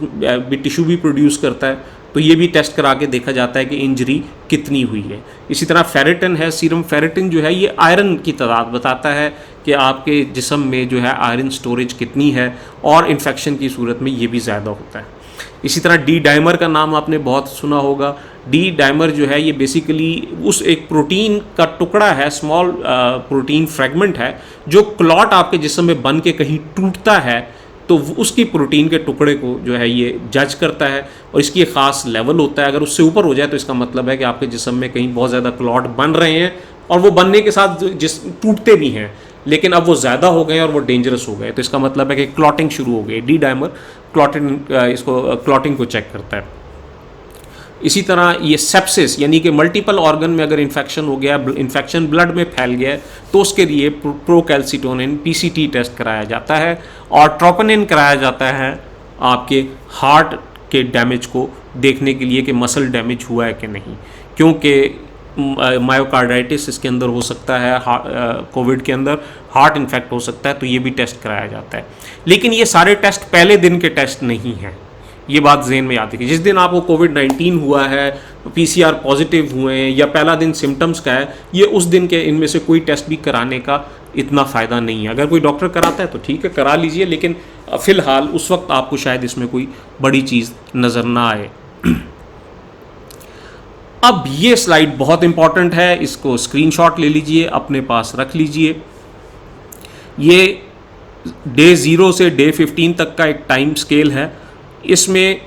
भी टिश्यू भी प्रोड्यूस करता है, तो ये भी टेस्ट करा के देखा जाता है कि इंजरी कितनी हुई है। इसी तरह फेरेटिन है, सीरम फेरेटिन जो है ये आयरन की तादाद बताता है कि आपके जिस्म में जो है आयरन स्टोरेज कितनी है, और इन्फेक्शन की सूरत में ये भी ज़्यादा होता है। इसी तरह डी डाइमर का नाम आपने बहुत सुना होगा। डी डाइमर जो है ये बेसिकली उस एक प्रोटीन का टुकड़ा है, स्मॉल प्रोटीन फ्रेगमेंट है, जो क्लॉट आपके जिस्म में बन के कहीं टूटता है तो उसकी प्रोटीन के टुकड़े को जो है ये जज करता है, और इसकी एक ख़ास लेवल होता है। अगर उससे ऊपर हो जाए तो इसका मतलब है कि आपके जिस्म में कहीं बहुत ज़्यादा क्लॉट बन रहे हैं, और वो बनने के साथ टूटते भी हैं, लेकिन अब वो ज़्यादा हो गए और वो डेंजरस हो गए, तो इसका मतलब है कि क्लॉटिंग शुरू हो गई। डी डाइमर क्लॉटिंग को चेक करता है। इसी तरह ये सेप्सिस यानी कि मल्टीपल ऑर्गन में अगर इन्फेक्शन हो गया, इन्फेक्शन ब्लड में फैल गया, तो उसके लिए प्रोकैल्सिटोनिन PCT टेस्ट कराया जाता है, और ट्रोपोनिन कराया जाता है आपके हार्ट के डैमेज को देखने के लिए कि मसल डैमेज हुआ है कि नहीं, क्योंकि मायोकार्डाइटिस इसके अंदर हो सकता है, कोविड के अंदर हार्ट इन्फेक्ट हो सकता है, तो ये भी टेस्ट कराया जाता है। लेकिन ये सारे टेस्ट पहले दिन के टेस्ट नहीं हैं, ये बात ज़हन में याद रखिए। जिस दिन आपको कोविड-19 हुआ है, PCR पॉजिटिव हुए हैं, या पहला दिन सिम्टम्स का है, ये उस दिन के इनमें से कोई टेस्ट भी कराने का इतना फ़ायदा नहीं है। अगर कोई डॉक्टर कराता है तो ठीक है, करा लीजिए, लेकिन फ़िलहाल उस वक्त आपको शायद इसमें कोई बड़ी चीज़ नज़र ना आए। अब ये स्लाइड बहुत इंपॉर्टेंट है, इसको स्क्रीनशॉट ले लीजिए, अपने पास रख लीजिए। ये डे 0 से डे 15 तक का एक टाइम स्केल है। इसमें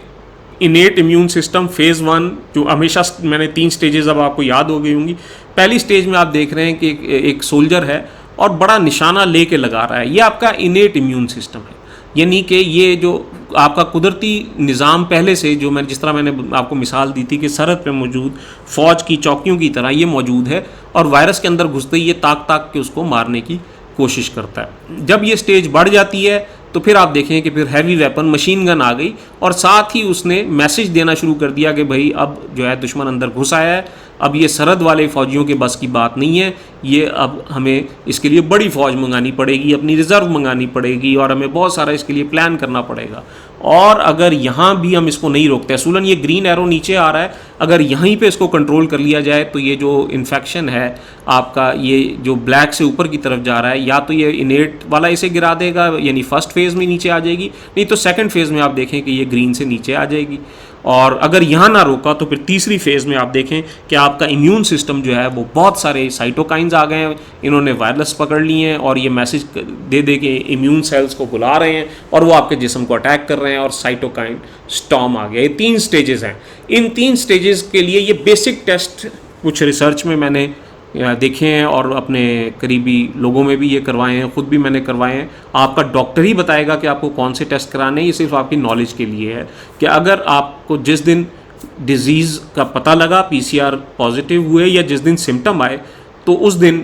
इनेट इम्यून सिस्टम फेज़ 1, जो हमेशा मैंने 3 स्टेजेस अब आपको याद हो गई होंगी। पहली स्टेज में आप देख रहे हैं कि एक सोल्जर है और बड़ा निशाना लेके लगा रहा है, ये आपका इनेट इम्यून सिस्टम है, यानी कि ये जो आपका कुदरती निज़ाम पहले से, जो जिस तरह मैंने आपको मिसाल दी थी कि सरहद पे मौजूद फ़ौज की चौकियों की तरह ये मौजूद है, और वायरस के अंदर घुसते ही ये ताक के उसको मारने की कोशिश करता है। जब ये स्टेज बढ़ जाती है तो फिर आप देखें कि फिर हैवी वेपन मशीन गन आ गई, और साथ ही उसने मैसेज देना शुरू कर दिया कि भाई अब जो है दुश्मन अंदर घुस आया है, अब ये सरहद वाले फ़ौजियों के बस की बात नहीं है, ये अब हमें इसके लिए बड़ी फ़ौज मंगानी पड़ेगी, अपनी रिज़र्व मंगानी पड़ेगी, और हमें बहुत सारा इसके लिए प्लान करना पड़ेगा। और अगर यहाँ भी हम इसको नहीं रोकते, असूलन ये ग्रीन एरो नीचे आ रहा है, अगर यहीं पे इसको कंट्रोल कर लिया जाए तो ये जो इन्फेक्शन है आपका, ये जो ब्लैक से ऊपर की तरफ जा रहा है, या तो ये इनेट वाला इसे गिरा देगा, यानी फर्स्ट फेज़ में नीचे आ जाएगी, नहीं तो सेकंड फेज़ में आप देखें कि ये ग्रीन से नीचे आ जाएगी। और अगर यहाँ ना रोका तो फिर तीसरी फेज़ में आप देखें कि आपका इम्यून सिस्टम जो है वो बहुत सारे साइटोकाइंस आ गए हैं, इन्होंने वायरस पकड़ लिए हैं, और ये मैसेज दे के इम्यून सेल्स को बुला रहे हैं, और वो आपके जिस्म को अटैक कर रहे हैं, और साइटोकाइन स्टॉर्म आ गया। ये 3 स्टेजेस हैं। इन 3 स्टेजेस के लिए ये बेसिक टेस्ट कुछ रिसर्च में मैंने देखे हैं, और अपने करीबी लोगों में भी ये करवाए हैं, ख़ुद भी मैंने करवाए हैं। आपका डॉक्टर ही बताएगा कि आपको कौन से टेस्ट कराने हैं, ये सिर्फ आपकी नॉलेज के लिए है कि अगर आपको जिस दिन डिज़ीज़ का पता लगा, PCR पॉजिटिव हुए, या जिस दिन सिम्टम आए, तो उस दिन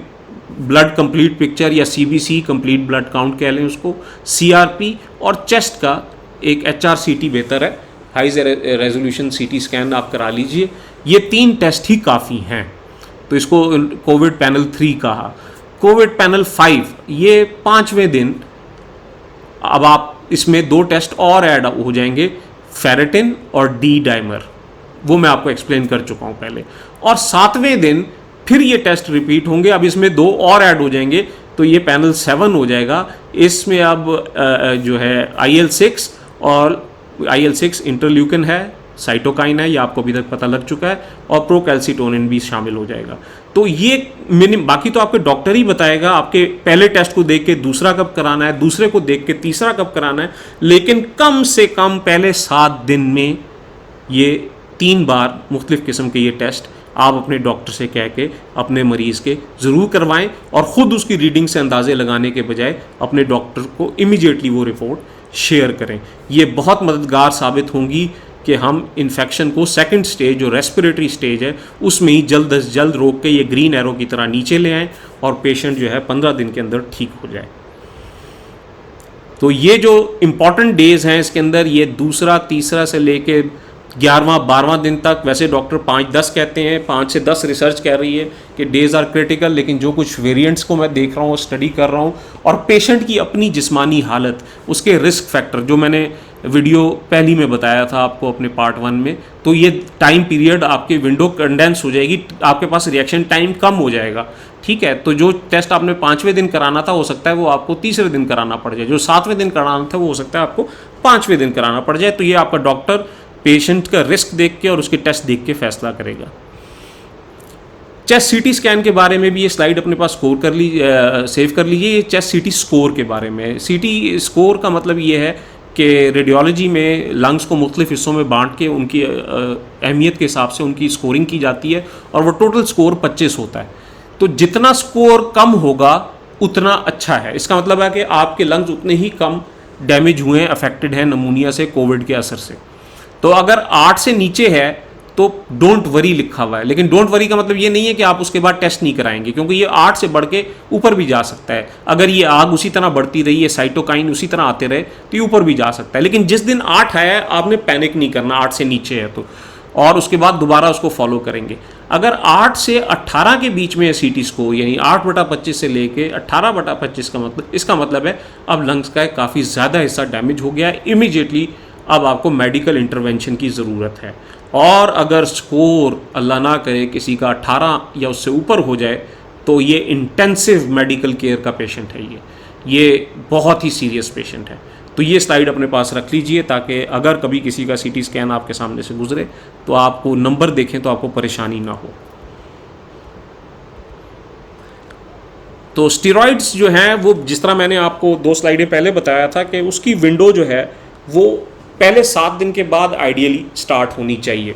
ब्लड कंप्लीट पिक्चर या CBC कंप्लीट ब्लड काउंट कह लें उसको, CRP और चेस्ट का एक HRCT बेहतर है, हाई रेजोल्यूशन CT स्कैन आप करा लीजिए। ये 3 टेस्ट ही काफ़ी हैं, तो इसको कोविड पैनल 3 कहा। कोविड पैनल 5 ये 5वें दिन अब आप इसमें 2 टेस्ट और ऐड हो जाएंगे, फेरेटिन और डी डाइमर, वो मैं आपको एक्सप्लेन कर चुका हूँ पहले। और 7वें दिन फिर ये टेस्ट रिपीट होंगे, अब इसमें 2 और ऐड हो जाएंगे, तो ये पैनल 7 हो जाएगा। इसमें अब जो है IL-6 और IL-6 इंटरल्यूकिन है, साइटोकाइन है, ये आपको अभी तक पता लग चुका है, और प्रोकैल्सिटोनिन भी शामिल हो जाएगा। तो ये बाकी तो आपके डॉक्टर ही बताएगा, आपके पहले टेस्ट को देख के दूसरा कब कराना है, दूसरे को देख के तीसरा कब कराना है, लेकिन कम से कम पहले 7 दिन में ये 3 बार मुख्तलिफ़ किस्म के ये टेस्ट आप अपने डॉक्टर से कह के अपने मरीज़ के ज़रूर करवाएं, और ख़ुद उसकी रीडिंग से अंदाज़े लगाने के बजाय अपने डॉक्टर को इमीडिएटली वो रिपोर्ट शेयर करें। ये बहुत मददगार साबित होंगी कि हम इन्फेक्शन को सेकंड स्टेज, जो रेस्पिरेटरी स्टेज है, उसमें ही जल्द अज जल्द रोक के ये ग्रीन एरो की तरह नीचे ले आएँ, और पेशेंट जो है 15 दिन के अंदर ठीक हो जाए। तो ये जो इम्पॉर्टेंट डेज़ हैं इसके अंदर, ये 2, 3 से लेके 11वां 12वां दिन तक। वैसे डॉक्टर 5-10 कहते हैं, 5 से 10 रिसर्च कह रही है कि डेज आर क्रिटिकल, लेकिन जो कुछ वेरिएंट्स को मैं देख रहा हूँ, स्टडी कर रहा हूँ, और पेशेंट की अपनी जिस्मानी हालत, उसके रिस्क फैक्टर जो मैंने वीडियो पहली में बताया था आपको अपने पार्ट 1 में, तो ये टाइम पीरियड आपकी विंडो कंडेंस हो जाएगी, आपके पास रिएक्शन टाइम कम हो जाएगा। ठीक है, तो जो टेस्ट आपने 5वें दिन कराना था, हो सकता है वो आपको 3रे दिन कराना पड़ जाए, जो 7वें दिन कराना था वो हो सकता है आपको 5वें दिन कराना पड़ जाए। तो ये आपका डॉक्टर पेशेंट का रिस्क देख के और उसके टेस्ट देख के फैसला करेगा। चेस्ट सीटी स्कैन के बारे में भी ये स्लाइड अपने पास सेव कर लीजिए। ये चेस्ट सीटी स्कोर के बारे में। सीटी स्कोर का मतलब ये है कि रेडियोलॉजी में लंग्स को मुख्तलिफ हिस्सों में बांट के उनकी अहमियत के हिसाब से उनकी स्कोरिंग की जाती है, और वो टोटल स्कोर 25 होता है। तो जितना स्कोर कम होगा उतना अच्छा है। इसका मतलब है कि आपके लंग्स उतने ही कम डैमेज हुए हैं, अफेक्टेड हैं नमूनिया से, कोविड के असर से। तो अगर 8 से नीचे है तो डोंट वरी लिखा हुआ है, लेकिन डोंट वरी का मतलब ये नहीं है कि आप उसके बाद टेस्ट नहीं कराएंगे, क्योंकि ये 8 से बढ़ के ऊपर भी जा सकता है। अगर ये आग उसी तरह बढ़ती रही, ये साइटोकाइन उसी तरह आते रहे, तो ये ऊपर भी जा सकता है। लेकिन जिस दिन 8 है आपने पैनिक नहीं करना, 8 से नीचे है तो, और उसके बाद दोबारा उसको फॉलो करेंगे। अगर 8 से 18 के बीच में है सीटी स्कोर, यानी 8/25 से लेके 18/25 का मतलब, इसका मतलब है अब लंग्स का काफ़ी ज़्यादा हिस्सा डैमेज हो गया है, इमीडिएटली अब आपको मेडिकल इंटरवेंशन की ज़रूरत है। और अगर स्कोर अल्लाह ना करे किसी का 18 या उससे ऊपर हो जाए, तो ये इंटेंसिव मेडिकल केयर का पेशेंट है, ये बहुत ही सीरियस पेशेंट है। तो ये स्लाइड अपने पास रख लीजिए, ताकि अगर कभी किसी का सीटी स्कैन आपके सामने से गुजरे तो आपको नंबर देखें तो आपको परेशानी ना हो। तो स्टेरॉइड्स जो हैं वो, जिस तरह मैंने आपको 2 स्लाइडें पहले बताया था कि उसकी विंडो जो है वो पहले 7 दिन के बाद आइडियली स्टार्ट होनी चाहिए।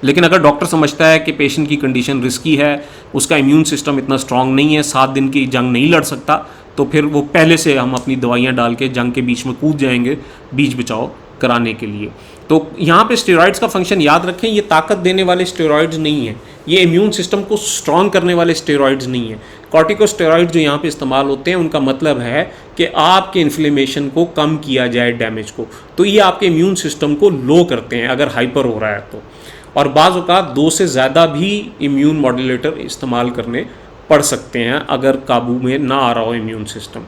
लेकिन अगर डॉक्टर समझता है कि पेशेंट की कंडीशन रिस्की है, उसका इम्यून सिस्टम इतना स्ट्रांग नहीं है, 7 दिन की जंग नहीं लड़ सकता, तो फिर वो पहले से हम अपनी दवाइयाँ डाल के जंग के बीच में कूद जाएंगे बीच बचाव कराने के लिए। तो यहाँ पे स्टेरॉइड्स का फंक्शन याद रखें, ये ताकत देने वाले स्टेरॉइड्स नहीं हैं, ये इम्यून सिस्टम को स्ट्रॉन्ग करने वाले स्टेरॉइड्स नहीं हैं। कॉर्टिकोस्टेरॉइड जो यहाँ पे इस्तेमाल होते हैं, उनका मतलब है कि आपके इन्फ्लेमेशन को कम किया जाए, डैमेज को। तो ये आपके इम्यून सिस्टम को लो करते हैं अगर हाइपर हो रहा है तो। और बाज़ औक़ात 2 से ज़्यादा भी इम्यून मॉड्यूलेटर इस्तेमाल करने पड़ सकते हैं अगर काबू में ना आ रहा हो इम्यून सिस्टम।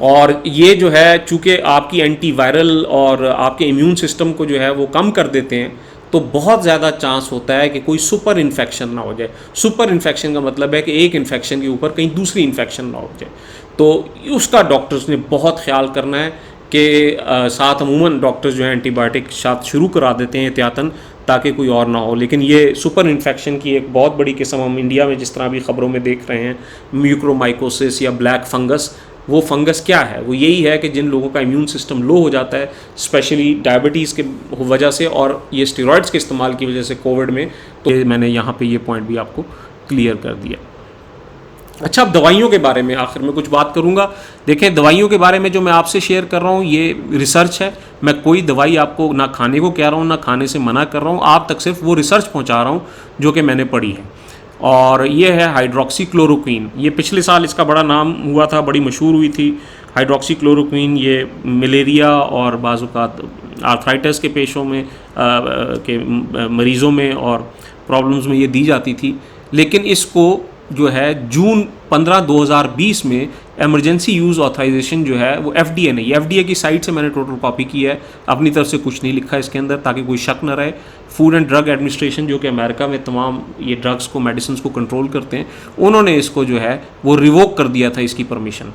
और ये जो है, चूँकि आपकी एंटीवायरल और आपके इम्यून सिस्टम को जो है वो कम कर देते हैं, तो बहुत ज़्यादा चांस होता है कि कोई सुपर इन्फेक्शन ना हो जाए। सुपर इन्फेक्शन का मतलब है कि एक इन्फेक्शन के ऊपर कहीं दूसरी इन्फेक्शन ना हो जाए। तो उसका डॉक्टर्स ने बहुत ख्याल करना है कि साथ अमूमन डॉक्टर्स जो है एंटीबायोटिक साथ शुरू करा देते हैं एहतियातन, ताकि कोई और ना हो। लेकिन ये सुपर इन्फेक्शन की एक बहुत बड़ी किस्म हम इंडिया में जिस तरह भी ख़बरों में देख रहे हैं, म्यूक्रोमाइकोसिस या ब्लैक फंगस, वो फंगस क्या है? वो यही है कि जिन लोगों का इम्यून सिस्टम लो हो जाता है, स्पेशली डायबिटीज़ के वजह से और ये स्टेरॉइड्स के इस्तेमाल की वजह से कोविड में, तो मैंने यहाँ पे ये पॉइंट भी आपको क्लियर कर दिया। अच्छा, अब दवाइयों के बारे में आखिर में कुछ बात करूँगा। देखें, दवाइयों के बारे में जो मैं आपसे शेयर कर रहा हूँ ये रिसर्च है। मैं कोई दवाई आपको ना खाने को कह रहा हूँ ना खाने से मना कर रहा हूँ, आप तक सिर्फ वो रिसर्च पहुँचा रहा हूँ जो कि मैंने पढ़ी है। और ये है हाइड्रोक्सीक्लोरोक्वीन। ये पिछले साल इसका बड़ा नाम हुआ था, बड़ी मशहूर हुई थी हाइड्रोक्सीक्लोरोक्वीन। ये मलेरिया और बाज़ औक़ात आर्थराइटिस के पेशों में के मरीज़ों में और प्रॉब्लम्स में ये दी जाती थी। लेकिन इसको जो है जून 15, 2020 में एमरजेंसी यूज़ ऑथराइजेशन जो है वो FDA ने, FDA की साइट से मैंने टोटल कॉपी की है, अपनी तरफ से कुछ नहीं लिखा इसके अंदर ताकि कोई शक न रहे। फूड एंड ड्रग एडमिनिस्ट्रेशन जो कि अमेरिका में तमाम ये ड्रग्स को, मेडिसिन को कंट्रोल करते हैं, उन्होंने इसको जो है वो रिवोक कर दिया था इसकी परमिशन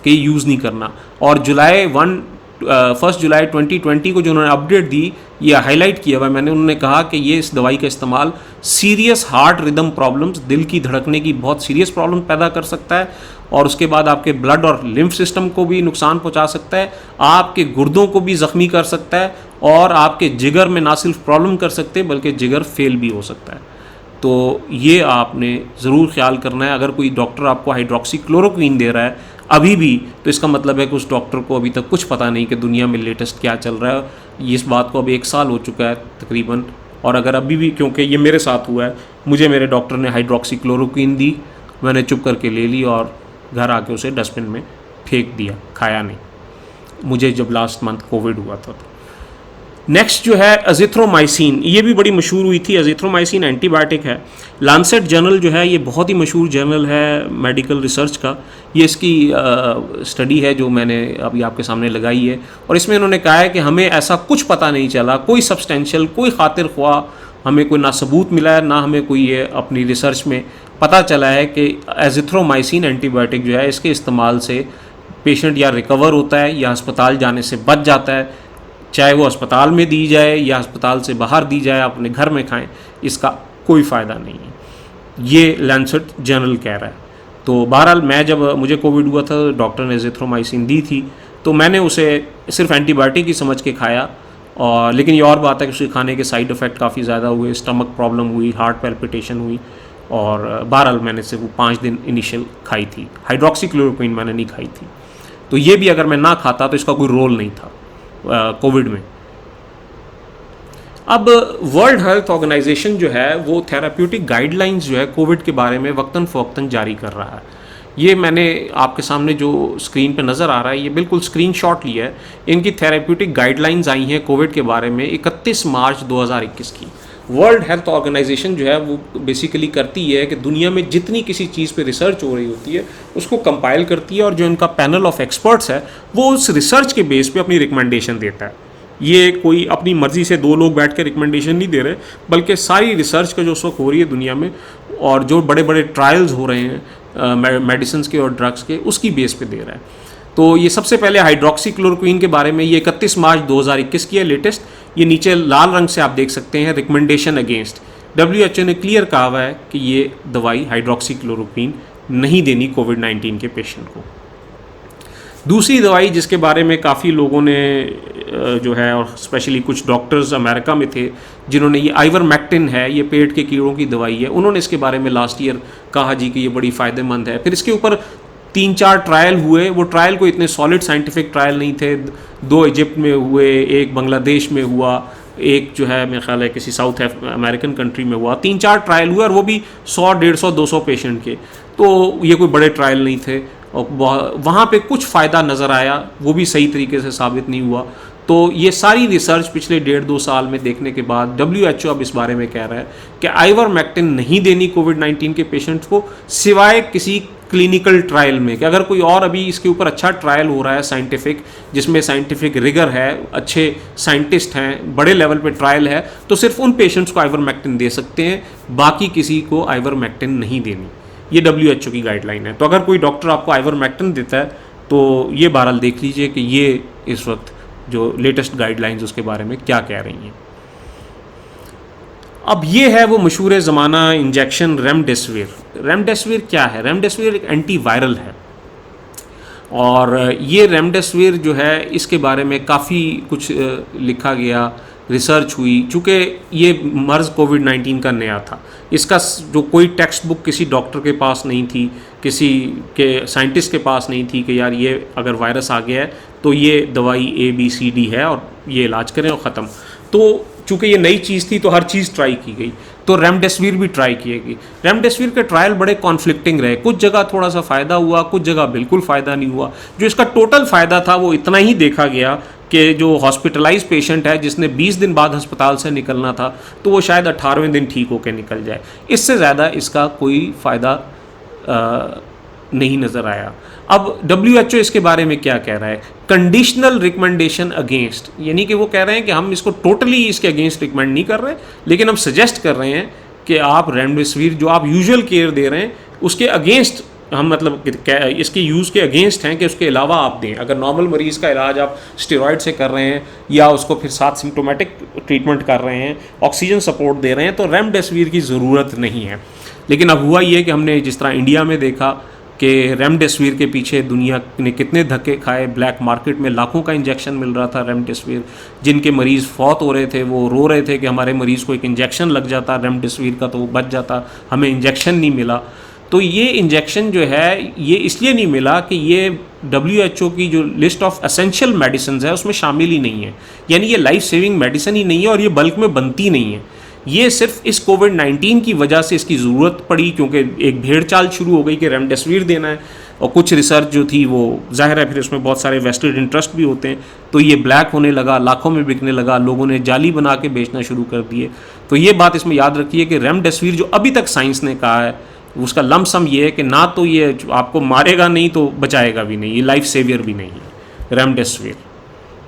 कि यूज़ नहीं करना। और 1 जुलाई 2020 को जो उन्होंने अपडेट दी, ये हाईलाइट किया हुआ मैंने, उन्होंने कहा कि ये इस दवाई का इस्तेमाल सीरियस हार्ट रिदम प्रॉब्लम्स, दिल की धड़कने की बहुत सीरियस प्रॉब्लम पैदा कर सकता है, और उसके बाद आपके ब्लड और लिम्फ सिस्टम को भी नुकसान पहुंचा सकता है, आपके गुर्दों को भी ज़ख्मी कर सकता है, और आपके जिगर में ना सिर्फ प्रॉब्लम कर सकते हैं बल्कि जिगर फेल भी हो सकता है। तो ये आपने ज़रूर ख्याल करना है। अगर कोई डॉक्टर आपको हाइड्रोक्सीक्लोरोक्वीन दे रहा है अभी भी, तो इसका मतलब है कि उस डॉक्टर को अभी तक कुछ पता नहीं कि दुनिया में लेटेस्ट क्या चल रहा है। इस बात को अभी 1 साल हो चुका है तकरीबन, और अगर अभी भी, क्योंकि ये मेरे साथ हुआ है, मुझे मेरे डॉक्टर ने हाइड्रोक्सीक्लोरोक्वीन दी, मैंने चुप करके ले ली और घर आके उसे डस्टबिन में फेंक दिया, खाया नहीं, मुझे जब लास्ट मंथ कोविड हुआ था। नेक्स्ट जो है अजिथ्रोमाइसिन, ये भी बड़ी मशहूर हुई थी। अजिथ्रोमाइसिन एंटीबायोटिक है। लांसेट जर्नल जो है ये बहुत ही मशहूर जर्नल है मेडिकल रिसर्च का। ये इसकी स्टडी है जो मैंने अभी आपके सामने लगाई है, और इसमें इन्होंने कहा है कि हमें ऐसा कुछ पता नहीं चला, कोई सब्सटेंशियल, कोई खातिर ख्वाह हमें कोई ना सबूत मिला है, ना हमें कोई ये अपनी रिसर्च में पता चला है कि एजिथ्रोमाइसिन एंटीबायोटिक जो है इसके इस्तेमाल से पेशेंट या रिकवर होता है या अस्पताल जाने से बच जाता है, चाहे वो अस्पताल में दी जाए या अस्पताल से बाहर दी जाए, अपने घर में खाएं, इसका कोई फ़ायदा नहीं है, ये लैंसेट जर्नल कह रहा है। तो बहरहाल मैं जब मुझे कोविड हुआ था, डॉक्टर ने एजिथ्रोमाइसिन दी थी, तो मैंने उसे सिर्फ एंटीबायोटिक ही समझ के खाया, और लेकिन ये और बात है कि उसके खाने के साइड इफ़ेक्ट काफ़ी ज़्यादा हुए, स्टमक प्रॉब्लम हुई, हार्ट पैल्पिटेशन हुई, और बहरहाल मैंने सिर्फ 5 दिन इनिशियल खाई थी। हाइड्रोक्सीक्लोरोक्विन मैंने नहीं खाई थी। तो ये भी अगर मैं ना खाता तो इसका कोई रोल नहीं था कोविड में। अब वर्ल्ड हेल्थ ऑर्गेनाइजेशन जो है वो थेराप्यूटिक गाइडलाइंस जो है कोविड के बारे में वक्तन फ़वक्तन जारी कर रहा है। ये मैंने आपके सामने जो स्क्रीन पे नज़र आ रहा है, ये बिल्कुल स्क्रीनशॉट लिया है। इनकी थेराप्यूटिक गाइडलाइंस आई हैं कोविड के बारे में 31 मार्च 2021 की। वर्ल्ड हेल्थ ऑर्गेनाइजेशन जो है वो बेसिकली करती है कि दुनिया में जितनी किसी चीज़ पे रिसर्च हो रही होती है उसको कंपाइल करती है, और जो इनका पैनल ऑफ एक्सपर्ट्स है वो उस रिसर्च के बेस पे अपनी रिकमेंडेशन देता है। ये कोई अपनी मर्ज़ी से 2 लोग बैठ के रिकमेंडेशन नहीं दे रहे, बल्कि सारी रिसर्च का जो उस वक्त हो रही है दुनिया में, और जो बड़े बड़े ट्रायल्स हो रहे हैं मेडिसिन के और ड्रग्स के, उसकी बेस पे दे रहा है। तो ये सबसे पहले हाइड्रोक्सीक्लोरोक्विन के बारे में, ये 31 मार्च 2021 की है लेटेस्ट। ये नीचे लाल रंग से आप देख सकते हैं रिकमेंडेशन अगेंस्ट। WHO ने क्लियर कहा हुआ है कि ये दवाई हाइड्रोक्सीक्लोरोक्विन नहीं देनी कोविड-19 के पेशेंट को। दूसरी दवाई जिसके बारे में काफ़ी लोगों ने जो है, और स्पेशली कुछ डॉक्टर्स अमेरिका में थे जिन्होंने, ये आइवरमेक्टिन है, ये पेट के कीड़ों की दवाई है, उन्होंने इसके बारे में लास्ट ईयर कहा जी कि ये बड़ी फ़ायदेमंद है। फिर इसके ऊपर 3-4 ट्रायल हुए, वो ट्रायल कोई इतने सॉलिड साइंटिफिक ट्रायल नहीं थे। 2 इजिप्ट में हुए, एक बांग्लादेश में हुआ, एक जो है मेरे ख्याल है किसी साउथ अमेरिकन कंट्री में हुआ। 3-4 ट्रायल हुए, और वो भी 100, 150, 200 पेशेंट के। तो ये कोई बड़े ट्रायल नहीं थे, और वहाँ पे कुछ फ़ायदा नज़र आया, वो भी सही तरीके से साबित नहीं हुआ। तो ये सारी रिसर्च पिछले 1.5-2 साल में देखने के बाद WHO अब इस बारे में कह रहा है कि आइवरमेक्टिन नहीं देनी कोविड-19 के पेशेंट्स को, सिवाय किसी क्लिनिकल ट्रायल में, कि अगर कोई और अभी इसके ऊपर अच्छा ट्रायल हो रहा है साइंटिफिक, जिसमें साइंटिफिक रिगर है, अच्छे साइंटिस्ट हैं, बड़े लेवल पे ट्रायल है, तो सिर्फ उन पेशेंट्स को आइवरमेक्टिन दे सकते हैं, बाकी किसी को आइवरमेक्टिन नहीं देनी। ये WHO की गाइडलाइन है। तो अगर कोई डॉक्टर आपको आइवरमेक्टिन देता है तो ये बहरहाल देख लीजिए कि ये इस वक्त जो लेटेस्ट गाइडलाइंस उसके बारे में क्या कह रही हैं। अब ये है वो मशहूर ज़माना इंजेक्शन रेमडेसिविर। रेमडेसिविर क्या है? रेमडेसिविर एक एंटीवायरल है, और ये रेमडेसिविर जो है इसके बारे में काफ़ी कुछ लिखा गया, रिसर्च हुई। चूँकि ये मर्ज़ कोविड-19 का नया था, इसका जो कोई टेक्स्ट बुक किसी डॉक्टर के पास नहीं थी, किसी के साइंटिस्ट के पास नहीं थी कि यार ये अगर वायरस आ गया है तो ये दवाई ABCD है और ये इलाज करें और ख़त्म। तो चूँकि ये नई चीज़ थी तो हर चीज़ ट्राई की गई, तो रेमडेसिविर भी ट्राई किएगी। रेमडेसिविर के ट्रायल बड़े कॉन्फ्लिक्टिंग रहे, कुछ जगह थोड़ा सा फ़ायदा हुआ, कुछ जगह बिल्कुल फ़ायदा नहीं हुआ। जो इसका टोटल फ़ायदा था वो इतना ही देखा गया कि जो हॉस्पिटलाइज पेशेंट है जिसने 20 दिन बाद अस्पताल से निकलना था, तो वो शायद 18वें दिन ठीक होकर निकल जाए। इससे ज़्यादा इसका कोई फ़ायदा नहीं नज़र आया। अब WHO इसके बारे में क्या कह रहा है? कंडीशनल रिकमेंडेशन अगेंस्ट, यानी कि वो कह रहे हैं कि हम इसको टोटली इसके अगेंस्ट रिकमेंड नहीं कर रहे, लेकिन हम सजेस्ट कर रहे हैं कि आप रेमडेसिविर जो आप यूजुअल केयर दे रहे हैं उसके अगेंस्ट हम, मतलब इसके यूज़ के अगेंस्ट हैं कि उसके अलावा आप दें। अगर नॉर्मल मरीज़ का इलाज आप स्टेरॉइड से कर रहे हैं या उसको फिर साथ सिम्टोमेटिक ट्रीटमेंट कर रहे हैं, ऑक्सीजन सपोर्ट दे रहे हैं, तो रेमडेसिविर की ज़रूरत नहीं है। लेकिन अब हुआ ये कि हमने जिस तरह इंडिया में देखा कि रेमडेसिविर के पीछे दुनिया ने कितने धक्के खाए, ब्लैक मार्केट में लाखों का इंजेक्शन मिल रहा था रेमडेसिविर, जिनके मरीज़ फौत हो रहे थे वो रो रहे थे कि हमारे मरीज़ को एक इंजेक्शन लग जाता रेमडेसिविर का तो वो बच जाता, हमें इंजेक्शन नहीं मिला। तो ये इंजेक्शन जो है ये इसलिए नहीं मिला कि ये WHO की जो लिस्ट ऑफ एसेंशियल मेडिसिन है उसमें शामिल ही नहीं है, यानी ये लाइफ सेविंग मेडिसिन ही नहीं है और ये बल्क में बनती नहीं है। ये सिर्फ इस कोविड-19 की वजह से इसकी ज़रूरत पड़ी, क्योंकि एक भेड़ चाल शुरू हो गई कि रेमडेसिविर देना है, और कुछ रिसर्च जो थी वो जाहिर है फिर उसमें बहुत सारे वेस्टेड इंटरेस्ट भी होते हैं, तो ये ब्लैक होने लगा, लाखों में बिकने लगा, लोगों ने जाली बना के बेचना शुरू कर दिए। तो ये बात इसमें याद रखिए कि रेमडेसिविर जो अभी तक साइंस ने कहा है उसका लमसम ये है कि ना तो ये आपको मारेगा नहीं तो बचाएगा भी नहीं, ये लाइफ सेवियर भी नहीं है रेमडेसिविर।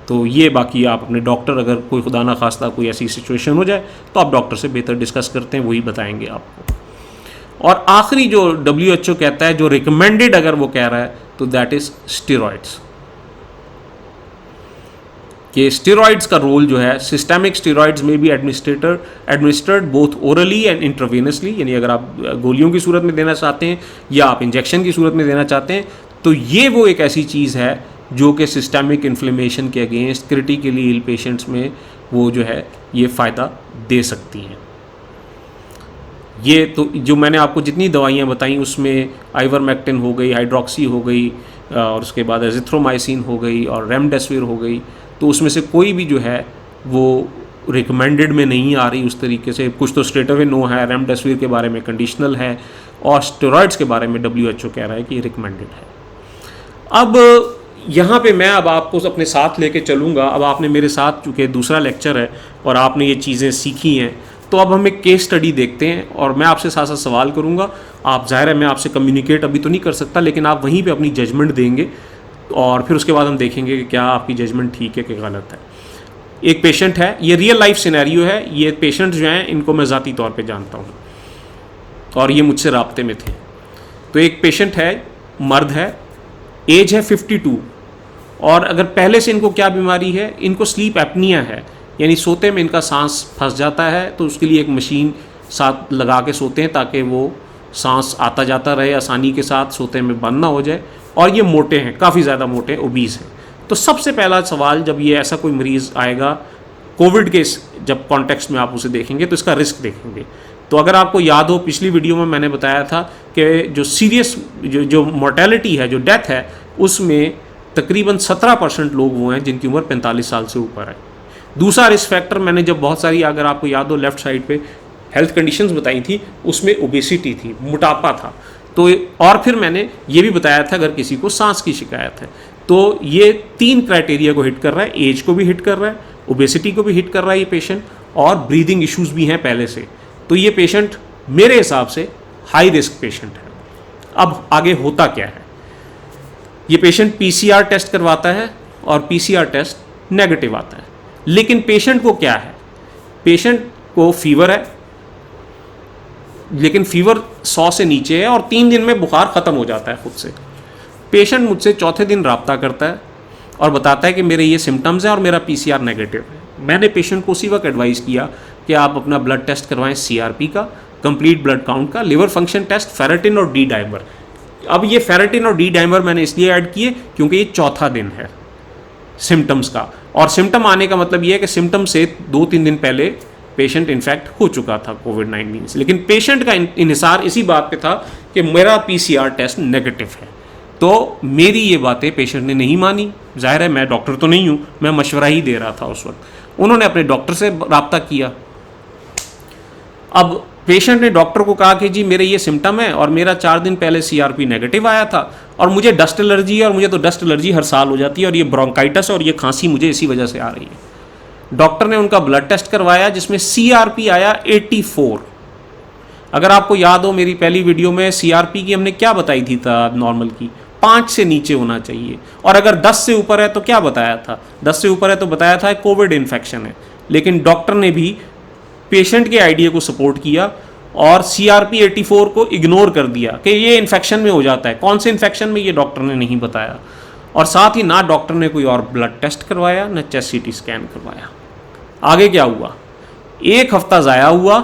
तो ये बाकी आप अपने डॉक्टर, अगर कोई खुदा ना खास्ता कोई ऐसी सिचुएशन हो जाए तो आप डॉक्टर से बेहतर डिस्कस करते हैं, वही बताएंगे आपको। और आखिरी जो WHO कहता है, जो रिकमेंडेड अगर वो कह रहा है, तो दैट इज स्टेरॉइड्स। कि स्टेरॉइड्स का रोल जो है, सिस्टेमिक स्टेरॉइड्स में भी administered both orally and intravenously, यानी अगर आप गोलियों की सूरत में देना चाहते हैं या आप इंजेक्शन की सूरत में देना चाहते हैं, तो ये वो एक ऐसी चीज़ है जो कि सिस्टेमिक इन्फ्लेमेशन के अगेंस्ट क्रिटिकली इल पेशेंट्स में वो जो है ये फ़ायदा दे सकती हैं। ये तो जो मैंने आपको जितनी दवाइयाँ बताई उसमें आइवरमेक्टिन हो गई, हाइड्रोक्सी हो गई, और उसके बाद एजिथ्रोमाइसिन हो गई और रेमडेसिविर हो गई, तो उसमें से कोई भी जो है वो रिकमेंडेड में नहीं आ रही उस तरीके से। कुछ तो स्ट्रेट अवे नो है, रेमडेसिविर के बारे में कंडीशनल है, और स्टेरॉइड्स के बारे में WHO कह रहा है कि ये रिकमेंडेड है। अब यहाँ पे मैं अब आपको अपने साथ लेके चलूँगा। अब आपने मेरे साथ, चूँकि दूसरा लेक्चर है और आपने ये चीज़ें सीखी हैं, तो अब हम एक केस स्टडी देखते हैं और मैं आपसे साथ साथ सवाल करूँगा। आप, जाहिर है मैं आपसे कम्युनिकेट अभी तो नहीं कर सकता, लेकिन आप वहीं पे अपनी जजमेंट देंगे और फिर उसके बाद हम देखेंगे कि क्या आपकी जजमेंट ठीक है कि गलत है। एक पेशेंट है, ये रियल लाइफ सिनेरियो है। ये पेशेंट जो हैं इनको मैं ज़ाती तौर पे जानता हूँ और ये मुझसे राब्ते में थे। तो एक पेशेंट है, मर्द है, एज है 52, और अगर पहले से इनको क्या बीमारी है, इनको स्लीप एपनिया है, यानी सोते में इनका सांस फंस जाता है, तो उसके लिए एक मशीन साथ लगा के सोते हैं ताकि वो सांस आता जाता रहे आसानी के साथ, सोते में बंद ना हो जाए। और ये मोटे हैं, काफ़ी ज़्यादा मोटे, ओबीस हैं। तो सबसे पहला सवाल, जब ये ऐसा कोई मरीज़ आएगा कोविड के जब कॉन्टेक्स्ट में आप उसे देखेंगे तो इसका रिस्क देखेंगे। तो अगर आपको याद हो, पिछली वीडियो में मैंने बताया था कि जो सीरियस जो मोर्टेलिटी है, जो डेथ है, उसमें तकरीबन 17% लोग वो हैं जिनकी उम्र 45 साल से ऊपर है। दूसरा रिस्क फैक्टर मैंने जब बहुत सारी, अगर आपको याद हो, लेफ्ट साइड पे हेल्थ कंडीशंस बताई थी, उसमें ओबेसिटी थी, मोटापा था। तो और फिर मैंने ये भी बताया था अगर किसी को सांस की शिकायत है, तो ये 3 क्राइटेरिया को हिट कर रहा है। एज को भी हिट कर रहा है, ओबेसिटी को भी हिट कर रहा है ये पेशेंट, और ब्रीदिंग इश्यूज भी हैं पहले से। तो ये पेशेंट मेरे हिसाब से हाई रिस्क पेशेंट है। अब आगे होता क्या है, ये पेशेंट PCR टेस्ट करवाता है और PCR टेस्ट नेगेटिव आता है। लेकिन पेशेंट को क्या है, पेशेंट को फीवर है, लेकिन फीवर 100 से नीचे है और 3 दिन में बुखार ख़त्म हो जाता है खुद से। पेशेंट मुझसे चौथे दिन रब्ता करता है और बताता है कि मेरे ये सिम्टम्स हैं और मेरा PCR नेगेटिव है। मैंने पेशेंट को उसी वक्त एडवाइस किया कि आप अपना ब्लड टेस्ट करवाएं, CRP का, कंप्लीट ब्लड काउंट का, लिवर फंक्शन टेस्ट, फेरेटिन और D डाइमर। अब ये फेरेटिन और D डाइमर मैंने इसलिए ऐड किए क्योंकि ये चौथा दिन है सिम्टम्स का, और सिम्टम आने का मतलब ये है कि सिम्टम से 2-3 दिन पहले पेशेंट इन्फेक्ट हो चुका था कोविड-19 से। लेकिन पेशेंट का इन्हिसार इसी बात पे था कि मेरा PCR टेस्ट नेगेटिव है। तो मेरी ये बातें पेशेंट ने नहीं मानी। जाहिर है मैं डॉक्टर तो नहीं हूँ, मैं मशवरा ही दे रहा था उस वक्त। उन्होंने अपने डॉक्टर से रब्ता किया। अब पेशेंट ने डॉक्टर को कहा कि जी मेरे ये सिम्टम है और मेरा 4 दिन पहले CRP नेगेटिव आया था और मुझे डस्ट एलर्जी है, और मुझे तो डस्ट एलर्जी हर साल हो जाती है, और ये ब्रोंकाइटिस और ये खांसी मुझे इसी वजह से आ रही है। डॉक्टर ने उनका ब्लड टेस्ट करवाया जिसमें CRP आया 84। अगर आपको याद हो, मेरी पहली वीडियो में CRP की हमने क्या बताई थी नॉर्मल की, 5 से नीचे होना चाहिए, और अगर 10 से ऊपर है तो क्या बताया था, 10 से ऊपर है तो बताया था कोविड इन्फेक्शन है। लेकिन डॉक्टर ने भी पेशेंट के आइडिया को सपोर्ट किया और CRP 84 को इग्नोर कर दिया कि ये इन्फेक्शन में हो जाता है। कौन से इन्फेक्शन में, ये डॉक्टर ने नहीं बताया। और साथ ही ना डॉक्टर ने कोई और ब्लड टेस्ट करवाया, न चेस्ट CT स्कैन करवाया। आगे क्या हुआ, 1 हफ्ता ज़ाया हुआ,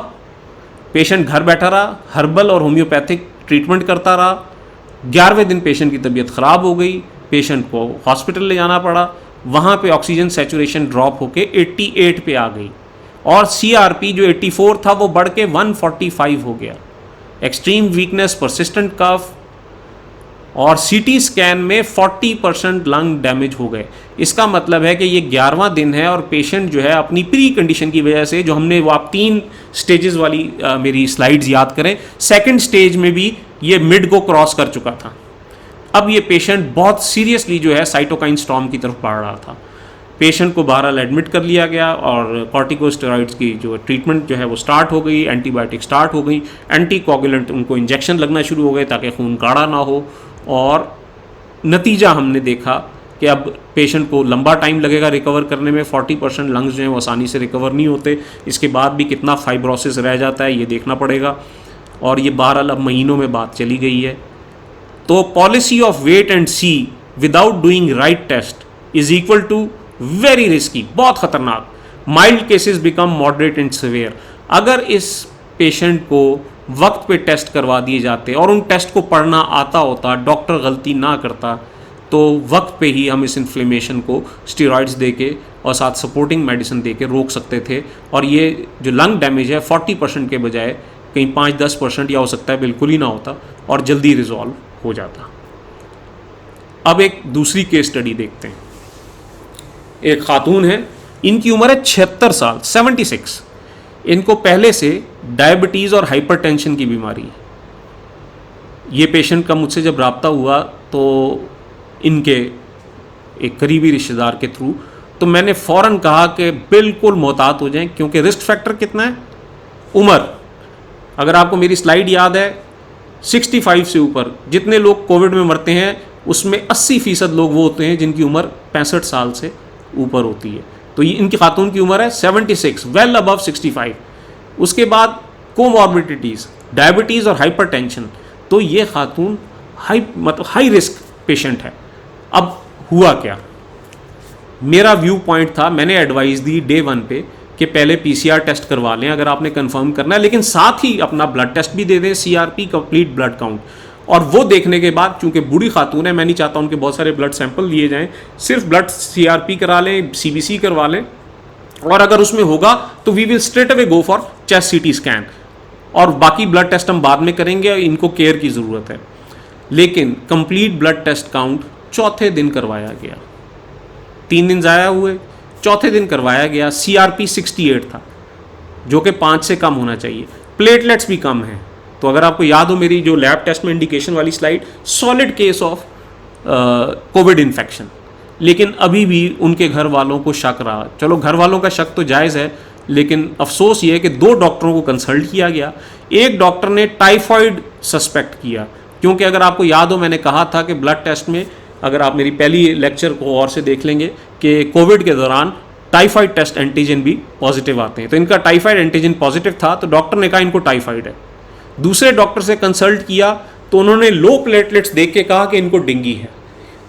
पेशेंट घर बैठा रहा, हर्बल और होम्योपैथिक ट्रीटमेंट करता रहा। 11वें दिन पेशेंट की तबीयत ख़राब हो गई, पेशेंट को हॉस्पिटल ले जाना पड़ा। वहाँ पे ऑक्सीजन सैचुरेशन ड्रॉप होके 88 पे आ गई, और CRP जो 84 था वो बढ़ के 145 हो गया। एक्सट्रीम वीकनेस, परसिस्टेंट कफ, और सीटी स्कैन में 40% लंग डैमेज हो गए। इसका मतलब है कि ये 11वां दिन है और पेशेंट जो है अपनी प्री कंडीशन की वजह से, जो हमने वो आप 3 स्टेजेस वाली मेरी स्लाइड्स याद करें, सेकंड स्टेज में भी ये मिड को क्रॉस कर चुका था। अब ये पेशेंट बहुत सीरियसली जो है साइटोकाइन स्टॉर्म की तरफ बढ़ रहा था। पेशेंट को बहरहाल एडमिट कर लिया गया और कॉर्टिकोस्टेरॉइड्स की जो ट्रीटमेंट जो है वो स्टार्ट हो गई, एंटीबायोटिक स्टार्ट हो गई, एंटीकोगुलेंट उनको इंजेक्शन लगना शुरू हो गए ताकि खून गाढ़ा ना हो। और नतीजा हमने देखा कि अब पेशेंट को लंबा टाइम लगेगा रिकवर करने में। 40% लंग्स जो हैं वो आसानी से रिकवर नहीं होते। इसके बाद भी कितना फाइब्रोसिस रह जाता है ये देखना पड़ेगा, और ये बहरहाल अब महीनों में बात चली गई है। तो policy of wait and see without doing right test is equal to very risky, बहुत खतरनाक। Mild cases become moderate and severe. अगर इस पेशेंट को वक्त पे टेस्ट करवा दिए जाते और उन टेस्ट को पढ़ना आता होता, डॉक्टर गलती ना करता, तो वक्त पे ही हम इस इन्फ्लेमेशन को स्टेरॉइड्स देके और साथ सपोर्टिंग मेडिसिन देके रोक सकते थे। और ये जो लंग डैमेज है 40% के बजाय कहीं 5-10% या हो सकता है बिल्कुल ही ना होता और जल्दी रिजॉल्व हो जाता। अब एक दूसरी केस स्टडी देखते हैं। एक खातून है, इनकी उम्र है 76 साल, 76। इनको पहले से डायबिटीज़ और हाइपरटेंशन की बीमारी है। ये पेशेंट का मुझसे जब रब्ता हुआ तो इनके एक करीबी रिश्तेदार के थ्रू, तो मैंने फ़ौरन कहा कि बिल्कुल मोहतात हो जाएं, क्योंकि रिस्क फैक्टर कितना है? उम्र। अगर आपको मेरी स्लाइड याद है, 65 से ऊपर जितने लोग कोविड में मरते हैं उसमें 80% लोग वो होते हैं जिनकी उम्र 65 साल से ऊपर होती है। तो ये इनकी खातून की उम्र है 76, वेल अबव 65। उसके बाद कोमॉर्बिडिटीज़, डायबिटीज़ और हाइपरटेंशन। तो ये खातून हाई रिस्क पेशेंट है। अब हुआ क्या? मेरा व्यू पॉइंट था, मैंने एडवाइस दी डे 1 पे कि पहले PCR टेस्ट करवा लें अगर आपने कंफर्म करना है, लेकिन साथ ही अपना ब्लड टेस्ट भी दे दें, CRP कंप्लीट ब्लड काउंट। और वो देखने के बाद, चूंकि बूढ़ी खातून है, मैं नहीं चाहता उनके बहुत सारे ब्लड सैंपल लिए जाएं, सिर्फ ब्लड CRP करा लें, CBC करवा लें, और अगर उसमें होगा तो we will straight away go for chest CT scan, और बाकी ब्लड टेस्ट हम बाद में करेंगे, इनको केयर की ज़रूरत है। लेकिन कंप्लीट ब्लड टेस्ट काउंट चौथे दिन करवाया गया। 3 दिन ज़ाया हुए, चौथे दिन करवाया गया। CRP 68 था, जो कि 5 से कम होना चाहिए। प्लेटलेट्स भी कम हैं। तो अगर आपको याद हो मेरी जो लैब टेस्ट में इंडिकेशन वाली slide, solid case of Covid infection. लेकिन अभी भी उनके घर वालों को शक रहा। चलो, घर वालों का शक तो जायज़ है, लेकिन अफसोस ये है कि 2 डॉक्टरों को कंसल्ट किया गया। एक डॉक्टर ने टाइफाइड सस्पेक्ट किया, क्योंकि अगर आपको याद हो मैंने कहा था कि ब्लड टेस्ट में, अगर आप मेरी पहली लेक्चर को और से देख लेंगे, कि कोविड के दौरान टाइफाइड टेस्ट एंटीजन भी पॉजिटिव आते हैं। तो इनका टाइफाइड एंटीजन पॉजिटिव था, तो डॉक्टर ने कहा इनको टाइफाइड है। दूसरे डॉक्टर से कंसल्ट किया तो उन्होंने लो प्लेटलेट्स देख के कहा कि इनको डेंगू है।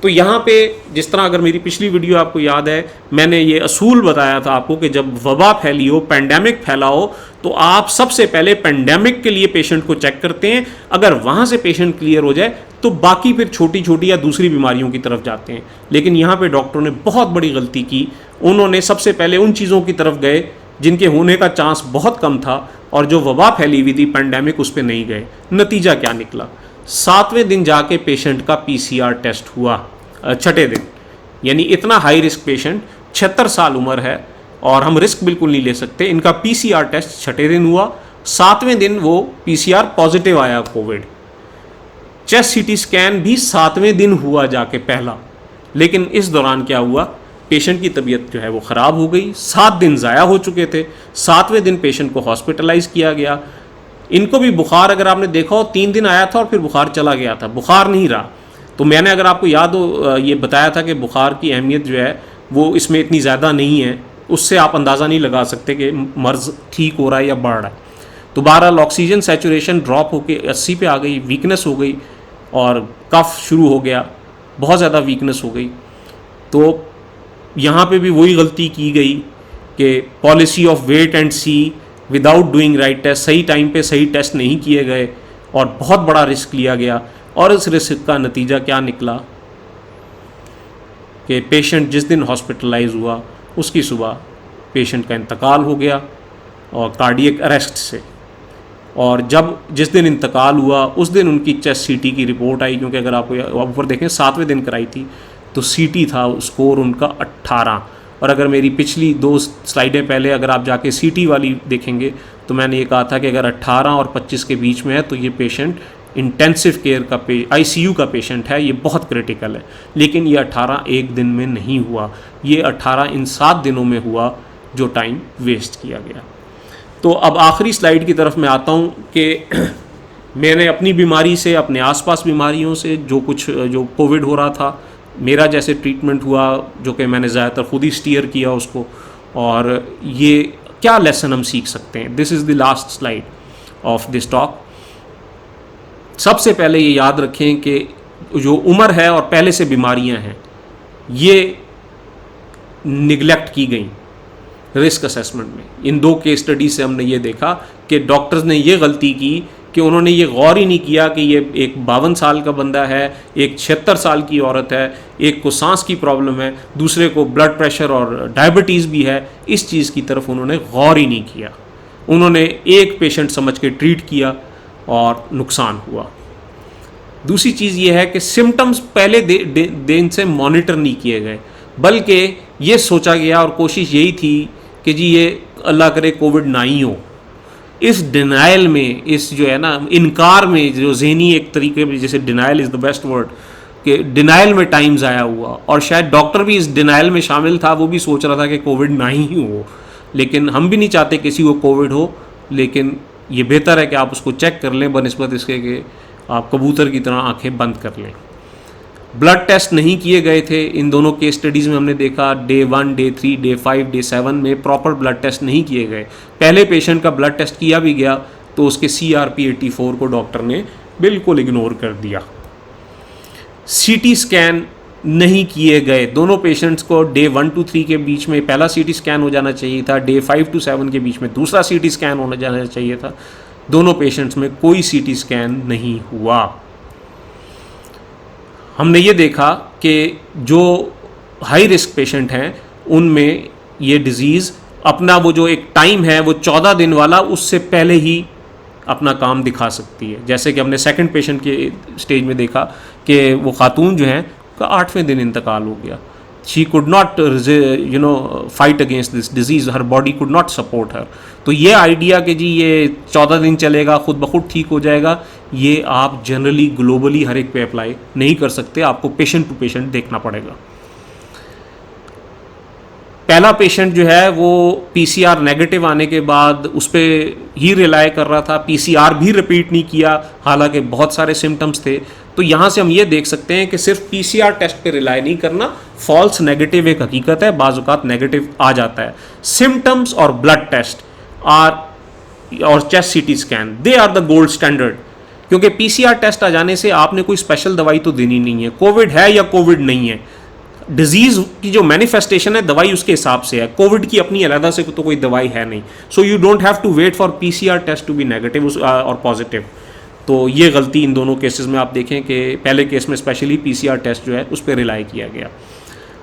तो यहाँ पे जिस तरह, अगर मेरी पिछली वीडियो आपको याद है, मैंने ये असूल बताया था आपको कि जब वबा फैली हो, पैंडेमिक फैला हो, तो आप सबसे पहले पैंडेमिक के लिए पेशेंट को चेक करते हैं। अगर वहाँ से पेशेंट क्लियर हो जाए तो बाकी फिर छोटी छोटी या दूसरी बीमारियों की तरफ जाते हैं। लेकिन यहाँ पे डॉक्टरों ने बहुत बड़ी गलती की। उन्होंने सबसे पहले उन चीज़ों की तरफ गए जिनके होने का चांस बहुत कम था, और जो वबा फैली हुई थी पैंडेमिक, उस पर नहीं गए। नतीजा क्या निकला? 7वें दिन जाके पेशेंट का PCR टेस्ट हुआ, 6ठे दिन। यानी इतना हाई रिस्क पेशेंट, 76 साल उम्र है और हम रिस्क बिल्कुल नहीं ले सकते। इनका PCR टेस्ट 6ठे दिन हुआ, 7वें दिन वो PCR पॉजिटिव आया कोविड। चेस्ट CT स्कैन भी 7वें दिन हुआ जाके पहला। लेकिन इस दौरान क्या हुआ? पेशेंट की तबीयत जो है वो ख़राब हो गई। 7 दिन ज़ाया हो चुके थे। 7वें दिन पेशेंट को हॉस्पिटलाइज किया गया। इनको भी बुखार, अगर आपने देखा हो, 3 दिन आया था और फिर बुखार चला गया था, बुखार नहीं रहा। तो मैंने, अगर आपको याद हो, ये बताया था कि बुखार की अहमियत जो है वो इसमें इतनी ज़्यादा नहीं है, उससे आप अंदाज़ा नहीं लगा सकते कि मर्ज़ ठीक हो रहा है या बढ़ रहा है। तो बहरहाल ऑक्सीजन सैचुरेशन ड्रॉप होकर 80 पे आ गई, वीकनेस हो गई और कफ शुरू हो गया, बहुत ज़्यादा वीकनेस हो गई। तो यहाँ पे भी वही गलती की गई कि policy of wait and see without doing right test, सही टाइम पे सही टेस्ट नहीं किए गए और बहुत बड़ा रिस्क लिया गया। और इस रिस्क का नतीजा क्या निकला कि पेशेंट जिस दिन हॉस्पिटलाइज हुआ उसकी सुबह पेशेंट का इंतकाल हो गया, और कार्डियक अरेस्ट से। और जब जिस दिन इंतकाल हुआ उस दिन उनकी चेस्ट सीटी की रिपोर्ट आई, क्योंकि अगर आप ऊपर देखें 7वें दिन कराई थी, तो सीटी था स्कोर उनका 18। और अगर मेरी पिछली 2 स्लाइडें पहले अगर आप जाके सीटी वाली देखेंगे तो मैंने ये कहा था कि अगर 18 और 25 के बीच में है तो ये पेशेंट इंटेंसिव केयर का आईसीयू का पेशेंट है, ये बहुत क्रिटिकल है। लेकिन ये 18 एक दिन में नहीं हुआ, ये 18 इन 7 दिनों में हुआ जो टाइम वेस्ट किया गया। तो अब आखिरी स्लाइड की तरफ मैं आता हूँ कि मैंने अपनी बीमारी से, अपने आसपास बीमारियों से जो कोविड हो रहा था, मेरा जैसे ट्रीटमेंट हुआ, जो कि मैंने ज़्यादातर खुद ही स्टीयर किया उसको, और ये क्या लेसन हम सीख सकते हैं। This is the last slide of this talk. सबसे पहले ये याद रखें कि जो उम्र है और पहले से बीमारियां हैं, ये निगलेक्ट की गई रिस्क असेसमेंट में। इन 2 केस स्टडी से हमने ये देखा कि डॉक्टर्स ने ये गलती की कि उन्होंने ये गौर ही नहीं किया कि ये एक 52 साल का बंदा है, एक 76 साल की औरत है, एक को सांस की प्रॉब्लम है, दूसरे को ब्लड प्रेशर और डायबिटीज़ भी है। इस चीज़ की तरफ उन्होंने गौर ही नहीं किया। उन्होंने एक पेशेंट समझ के ट्रीट किया और नुकसान हुआ। दूसरी चीज़ ये है कि सिम्टम्स पहले दिन से मॉनिटर नहीं किए गए, बल्कि ये सोचा गया और कोशिश यही थी कि जी ये अल्लाह करे कोविड ना ही हो। इस डिनाइल में, इस जो है ना इनकार में, जो ज़हनी एक तरीके में, जैसे denial is the best word, कि डिनाइल में टाइम ज़ाया हुआ। और शायद डॉक्टर भी इस डिनाइल में शामिल था, वो भी सोच रहा था कि कोविड ना ही हो। लेकिन हम भी नहीं चाहते किसी को कोविड हो, लेकिन ये बेहतर है कि आप उसको चेक कर लें बनिस्बत इसके कि आप कबूतर की तरह आंखें बंद कर लें। ब्लड टेस्ट नहीं किए गए थे इन दोनों केस स्टडीज़ में, हमने देखा डे 1, डे 3, डे 5, डे 7 में प्रॉपर ब्लड टेस्ट नहीं किए गए। पहले पेशेंट का ब्लड टेस्ट किया भी गया तो उसके CRP-84 को डॉक्टर ने बिल्कुल इग्नोर कर दिया। CT स्कैन नहीं किए गए। दोनों पेशेंट्स को डे 1 to 3 के बीच में पहला CT स्कैन हो जाना चाहिए था, डे 5 to 7 के बीच में दूसरा CT स्कैन होना जाना चाहिए था। दोनों पेशेंट्स में कोई CT स्कैन नहीं हुआ। हमने ये देखा कि जो हाई रिस्क पेशेंट हैं उनमें ये डिज़ीज़ अपना वो जो एक टाइम है वो 14 दिन वाला, उससे पहले ही अपना काम दिखा सकती है। जैसे कि हमने सेकंड पेशेंट के स्टेज में देखा कि वो खातून जो हैं का 8वें दिन इंतकाल हो गया। She could not fight against this disease, her body could not support her. तो ये आइडिया कि जी ये 14 दिन चलेगा, खुद ब खुद ठीक हो जाएगा, ये आप जनरली ग्लोबली हर एक पे अप्लाई नहीं कर सकते। आपको पेशेंट टू पेशेंट देखना पड़ेगा। पहला पेशेंट जो है वो PCR नेगेटिव आने के बाद उस पर ही रिलाई कर रहा था, PCR भी रिपीट नहीं किया, हालांकि बहुत सारे सिम्टम्स थे। तो यहाँ से हम ये देख सकते हैं कि सिर्फ PCR टेस्ट पे रिलाई नहीं करना, फॉल्स नेगेटिव एक हकीकत है, बाज़ औक़ात नेगेटिव आ जाता है। सिम्टम्स और ब्लड टेस्ट और chest CT scan, they are the gold standard. क्योंकि PCR टेस्ट आ जाने से आपने कोई स्पेशल दवाई तो देनी नहीं है, कोविड है या कोविड नहीं है, डिजीज़ की जो मैनिफेस्टेशन है दवाई उसके हिसाब से है। कोविड की अपनी अलहदा से तो कोई दवाई है नहीं। So you don't have to wait for PCR test to be negative और पॉजिटिव। तो ये गलती इन दोनों केसेस में आप देखें कि पहले केस में स्पेशली PCR टेस्ट जो है उस पर रिलाई किया गया।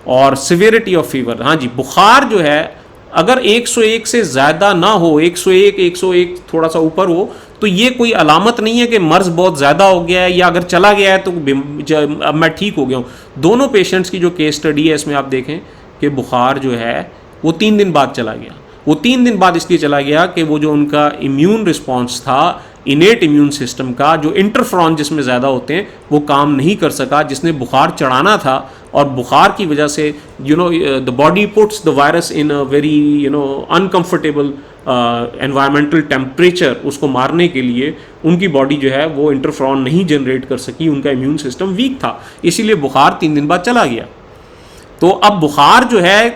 और सिवियरिटी ऑफ फीवर, हाँ जी, बुखार जो है अगर 101 से ज़्यादा ना हो, 101 थोड़ा सा ऊपर हो, तो ये कोई अलामत नहीं है कि मर्ज़ बहुत ज़्यादा हो गया है या अगर चला गया है तो अब मैं ठीक हो गया हूँ। दोनों पेशेंट्स की जो केस स्टडी है इसमें आप देखें कि बुखार जो है वो 3 दिन बाद चला गया। वो 3 दिन बाद इसलिए चला गया कि वो जो उनका इम्यून रिस्पॉन्स था, इनेट इम्यून सिस्टम का, जो इंटरफ्रॉन जिसमें ज़्यादा होते हैं, वो काम नहीं कर सका, जिसने बुखार चढ़ाना था। और बुखार की वजह से the body puts the virus in a very uncomfortable environmental temperature, उसको मारने के लिए उनकी बॉडी जो है वो इंटरफ्रॉन नहीं जनरेट कर सकी, उनका इम्यून सिस्टम वीक था, इसीलिए बुखार 3 दिन बाद चला गया। तो अब बुखार जो है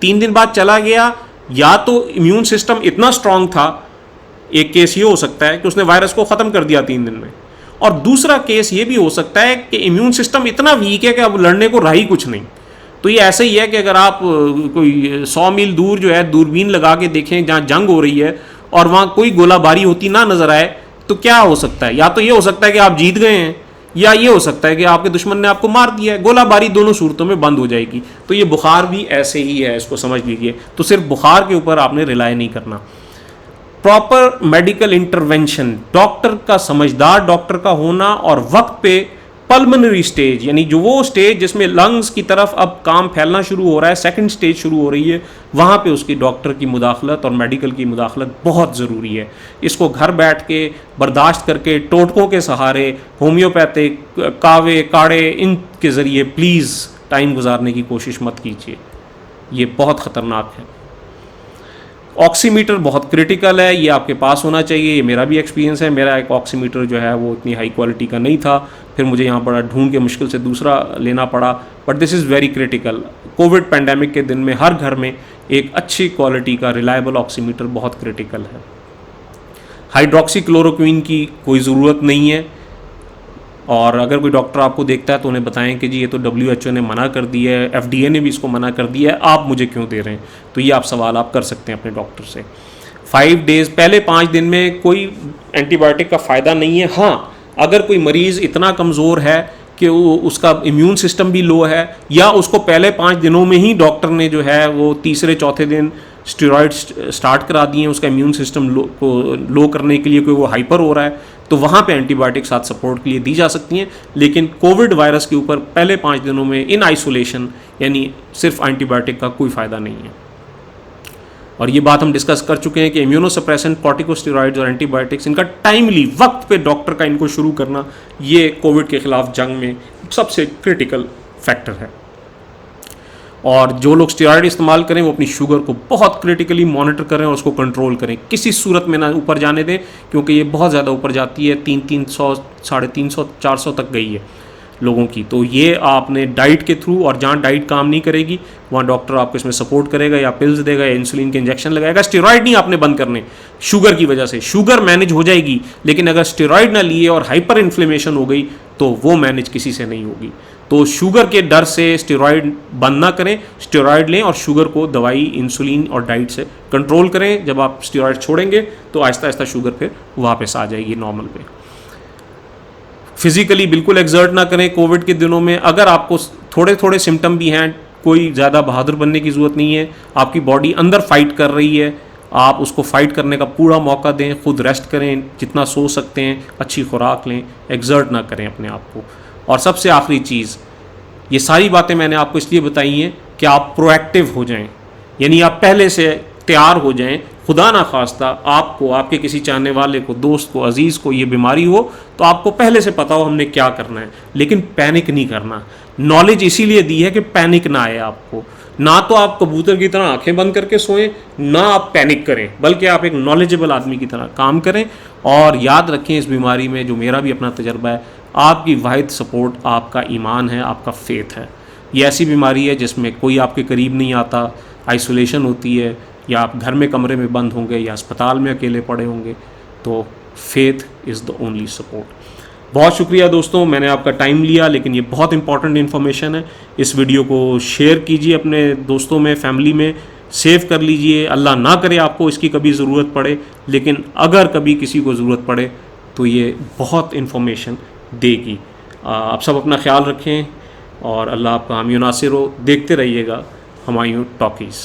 3 दिन बाद चला गया, या तो इम्यून सिस्टम इतना स्ट्रांग था, एक केस ये हो सकता है कि उसने वायरस को ख़त्म कर दिया 3 दिन में, और दूसरा केस ये भी हो सकता है कि इम्यून सिस्टम इतना वीक है कि अब लड़ने को रहा ही कुछ नहीं। तो ये ऐसे ही है कि अगर आप कोई 100 मील दूर जो है दूरबीन लगा के देखें जहाँ जंग हो रही है और वहाँ कोई गोलाबारी होती ना नज़र आए, तो क्या हो सकता है? या तो ये हो सकता है कि आप जीत गए हैं, या ये हो सकता है कि आपके दुश्मन ने आपको मार दिया है। गोलाबारी दोनों सूरतों में बंद हो जाएगी। तो ये बुखार भी ऐसे ही है, इसको समझ लीजिए। तो सिर्फ बुखार के ऊपर आपने रिलाई नहीं करना। प्रॉपर मेडिकल इंटरवेंशन, डॉक्टर का, समझदार डॉक्टर का होना, और वक्त पे पल्मोनरी स्टेज, यानी जो वो स्टेज जिसमें लंग्स की तरफ अब काम फैलना शुरू हो रहा है, सेकंड स्टेज शुरू हो रही है, वहाँ पे उसकी डॉक्टर की मुदाखलत और मेडिकल की मुदाखलत बहुत ज़रूरी है। इसको घर बैठ के बर्दाश्त करके टोटकों के सहारे, होम्योपैथिक, कावे, काढ़े, इनके ज़रिए प्लीज़ टाइम गुजारने की कोशिश मत कीजिए, ये बहुत ख़तरनाक है। ऑक्सीमीटर बहुत क्रिटिकल है, ये आपके पास होना चाहिए। ये मेरा भी एक्सपीरियंस है, मेरा एक ऑक्सीमीटर जो है वो इतनी हाई क्वालिटी का नहीं था, फिर मुझे यहाँ बड़ा ढूंढ के मुश्किल से दूसरा लेना पड़ा, but this is very critical. Covid pandemic के दिन में हर घर में एक अच्छी क्वालिटी का रिलायबल ऑक्सीमीटर बहुत क्रिटिकल है। हाइड्रोक्सी क्लोरोक्विन की कोई ज़रूरत नहीं है, और अगर कोई डॉक्टर आपको देखता है तो उन्हें बताएं कि जी ये तो WHO ने मना कर दिया है, FDA ने भी इसको मना कर दिया है, आप मुझे क्यों दे रहे हैं। तो ये आप सवाल आप कर सकते हैं अपने डॉक्टर से। 5 डेज़, पहले 5 दिन में कोई एंटीबायोटिक का फ़ायदा नहीं है। हाँ, अगर कोई मरीज़ इतना कमज़ोर है कि उसका इम्यून सिस्टम भी लो है, या उसको पहले 5 दिनों में ही डॉक्टर ने जो है वो तीसरे चौथे दिन स्टेरॉइड स्टार्ट करा दिए, उसका इम्यून सिस्टम को लो करने के लिए, कोई वो हाइपर हो रहा है, तो वहाँ पे एंटीबायोटिक साथ सपोर्ट के लिए दी जा सकती हैं। लेकिन कोविड वायरस के ऊपर पहले 5 दिनों में इन आइसोलेशन, यानी सिर्फ एंटीबायोटिक का कोई फ़ायदा नहीं है। और ये बात हम डिस्कस कर चुके हैं कि इम्यूनोसप्रेसेंट, कॉर्टिकोस्टेरॉइड्स और एंटीबायोटिक्स, इनका टाइमली वक्त पे डॉक्टर का इनको शुरू करना, ये कोविड के ख़िलाफ़ जंग में सबसे क्रिटिकल फैक्टर है। और जो लोग स्टेरॉइड इस्तेमाल करें वो अपनी शुगर को बहुत क्रिटिकली मॉनिटर करें और उसको कंट्रोल करें, किसी सूरत में ना ऊपर जाने दें, क्योंकि ये बहुत ज़्यादा ऊपर जाती है, 300, 350, 400 तक गई है लोगों की। तो ये आपने डाइट के थ्रू, और जहाँ डाइट काम नहीं करेगी वहाँ डॉक्टर आपको इसमें सपोर्ट करेगा, या पिल्स देगा, या इंसुलिन के इंजेक्शन लगाएगा। स्टेरॉइड नहीं आपने बंद करने शुगर की वजह से, शुगर मैनेज हो जाएगी, लेकिन अगर स्टेरॉइड ना लिए और हाइपर इन्फ्लेमेशन हो गई तो वो मैनेज किसी से नहीं होगी। तो शुगर के डर से स्टेरॉइड बंद ना करें, स्टेरॉइड लें और शुगर को दवाई, इंसुलिन और डाइट से कंट्रोल करें। जब आप स्टेरॉइड छोड़ेंगे तो आहिस्ता आहिस्ता शुगर फिर वापस आ जाएगी नॉर्मल पे। फिजिकली बिल्कुल एक्सर्ट ना करें कोविड के दिनों में। अगर आपको थोड़े थोड़े सिम्टम भी हैं, कोई ज़्यादा बहादुर बनने की ज़रूरत नहीं है, आपकी बॉडी अंदर फाइट कर रही है, आप उसको फाइट करने का पूरा मौका दें, खुद रेस्ट करें, जितना सो सकते हैं, अच्छी खुराक लें, एक्सर्ट ना करें अपने आप को। और सबसे आखिरी चीज़, ये सारी बातें मैंने आपको इसलिए बताई हैं कि आप प्रोएक्टिव हो जाएं, यानी आप पहले से तैयार हो जाएं। खुदा ना खास्ता आपको, आपके किसी चाहने वाले को, दोस्त को, अजीज़ को ये बीमारी हो तो आपको पहले से पता हो हमने क्या करना है, लेकिन पैनिक नहीं करना। नॉलेज इसीलिए दी है कि पैनिक ना आए आपको। ना तो आप कबूतर की तरह आंखें बंद करके सोएं, ना आप पैनिक करें, बल्कि आप एक नॉलेजेबल आदमी की तरह काम करें। और याद रखें, इस बीमारी में, जो मेरा भी अपना तजर्बा है, आपकी वाहिद सपोर्ट आपका ईमान है, आपका फेथ है। ये ऐसी बीमारी है जिसमें कोई आपके करीब नहीं आता, आइसोलेशन होती है, या आप घर में कमरे में बंद होंगे, या अस्पताल में अकेले पड़े होंगे, तो faith is the only support. बहुत शुक्रिया दोस्तों, मैंने आपका टाइम लिया, लेकिन ये बहुत इंपॉर्टेंट इन्फॉर्मेशन है। इस वीडियो को शेयर कीजिए अपने दोस्तों में, फैमिली में, सेव कर लीजिए। अल्लाह ना करे आपको इसकी कभी ज़रूरत पड़े, लेकिन अगर कभी किसी को ज़रूरत पड़े तो ये बहुत इन्फॉर्मेशन देगी। आप सब अपना ख्याल रखें और अल्लाह आपका हामी नासिर हो। देखते रहिएगा हुमायूं टॉकीज़।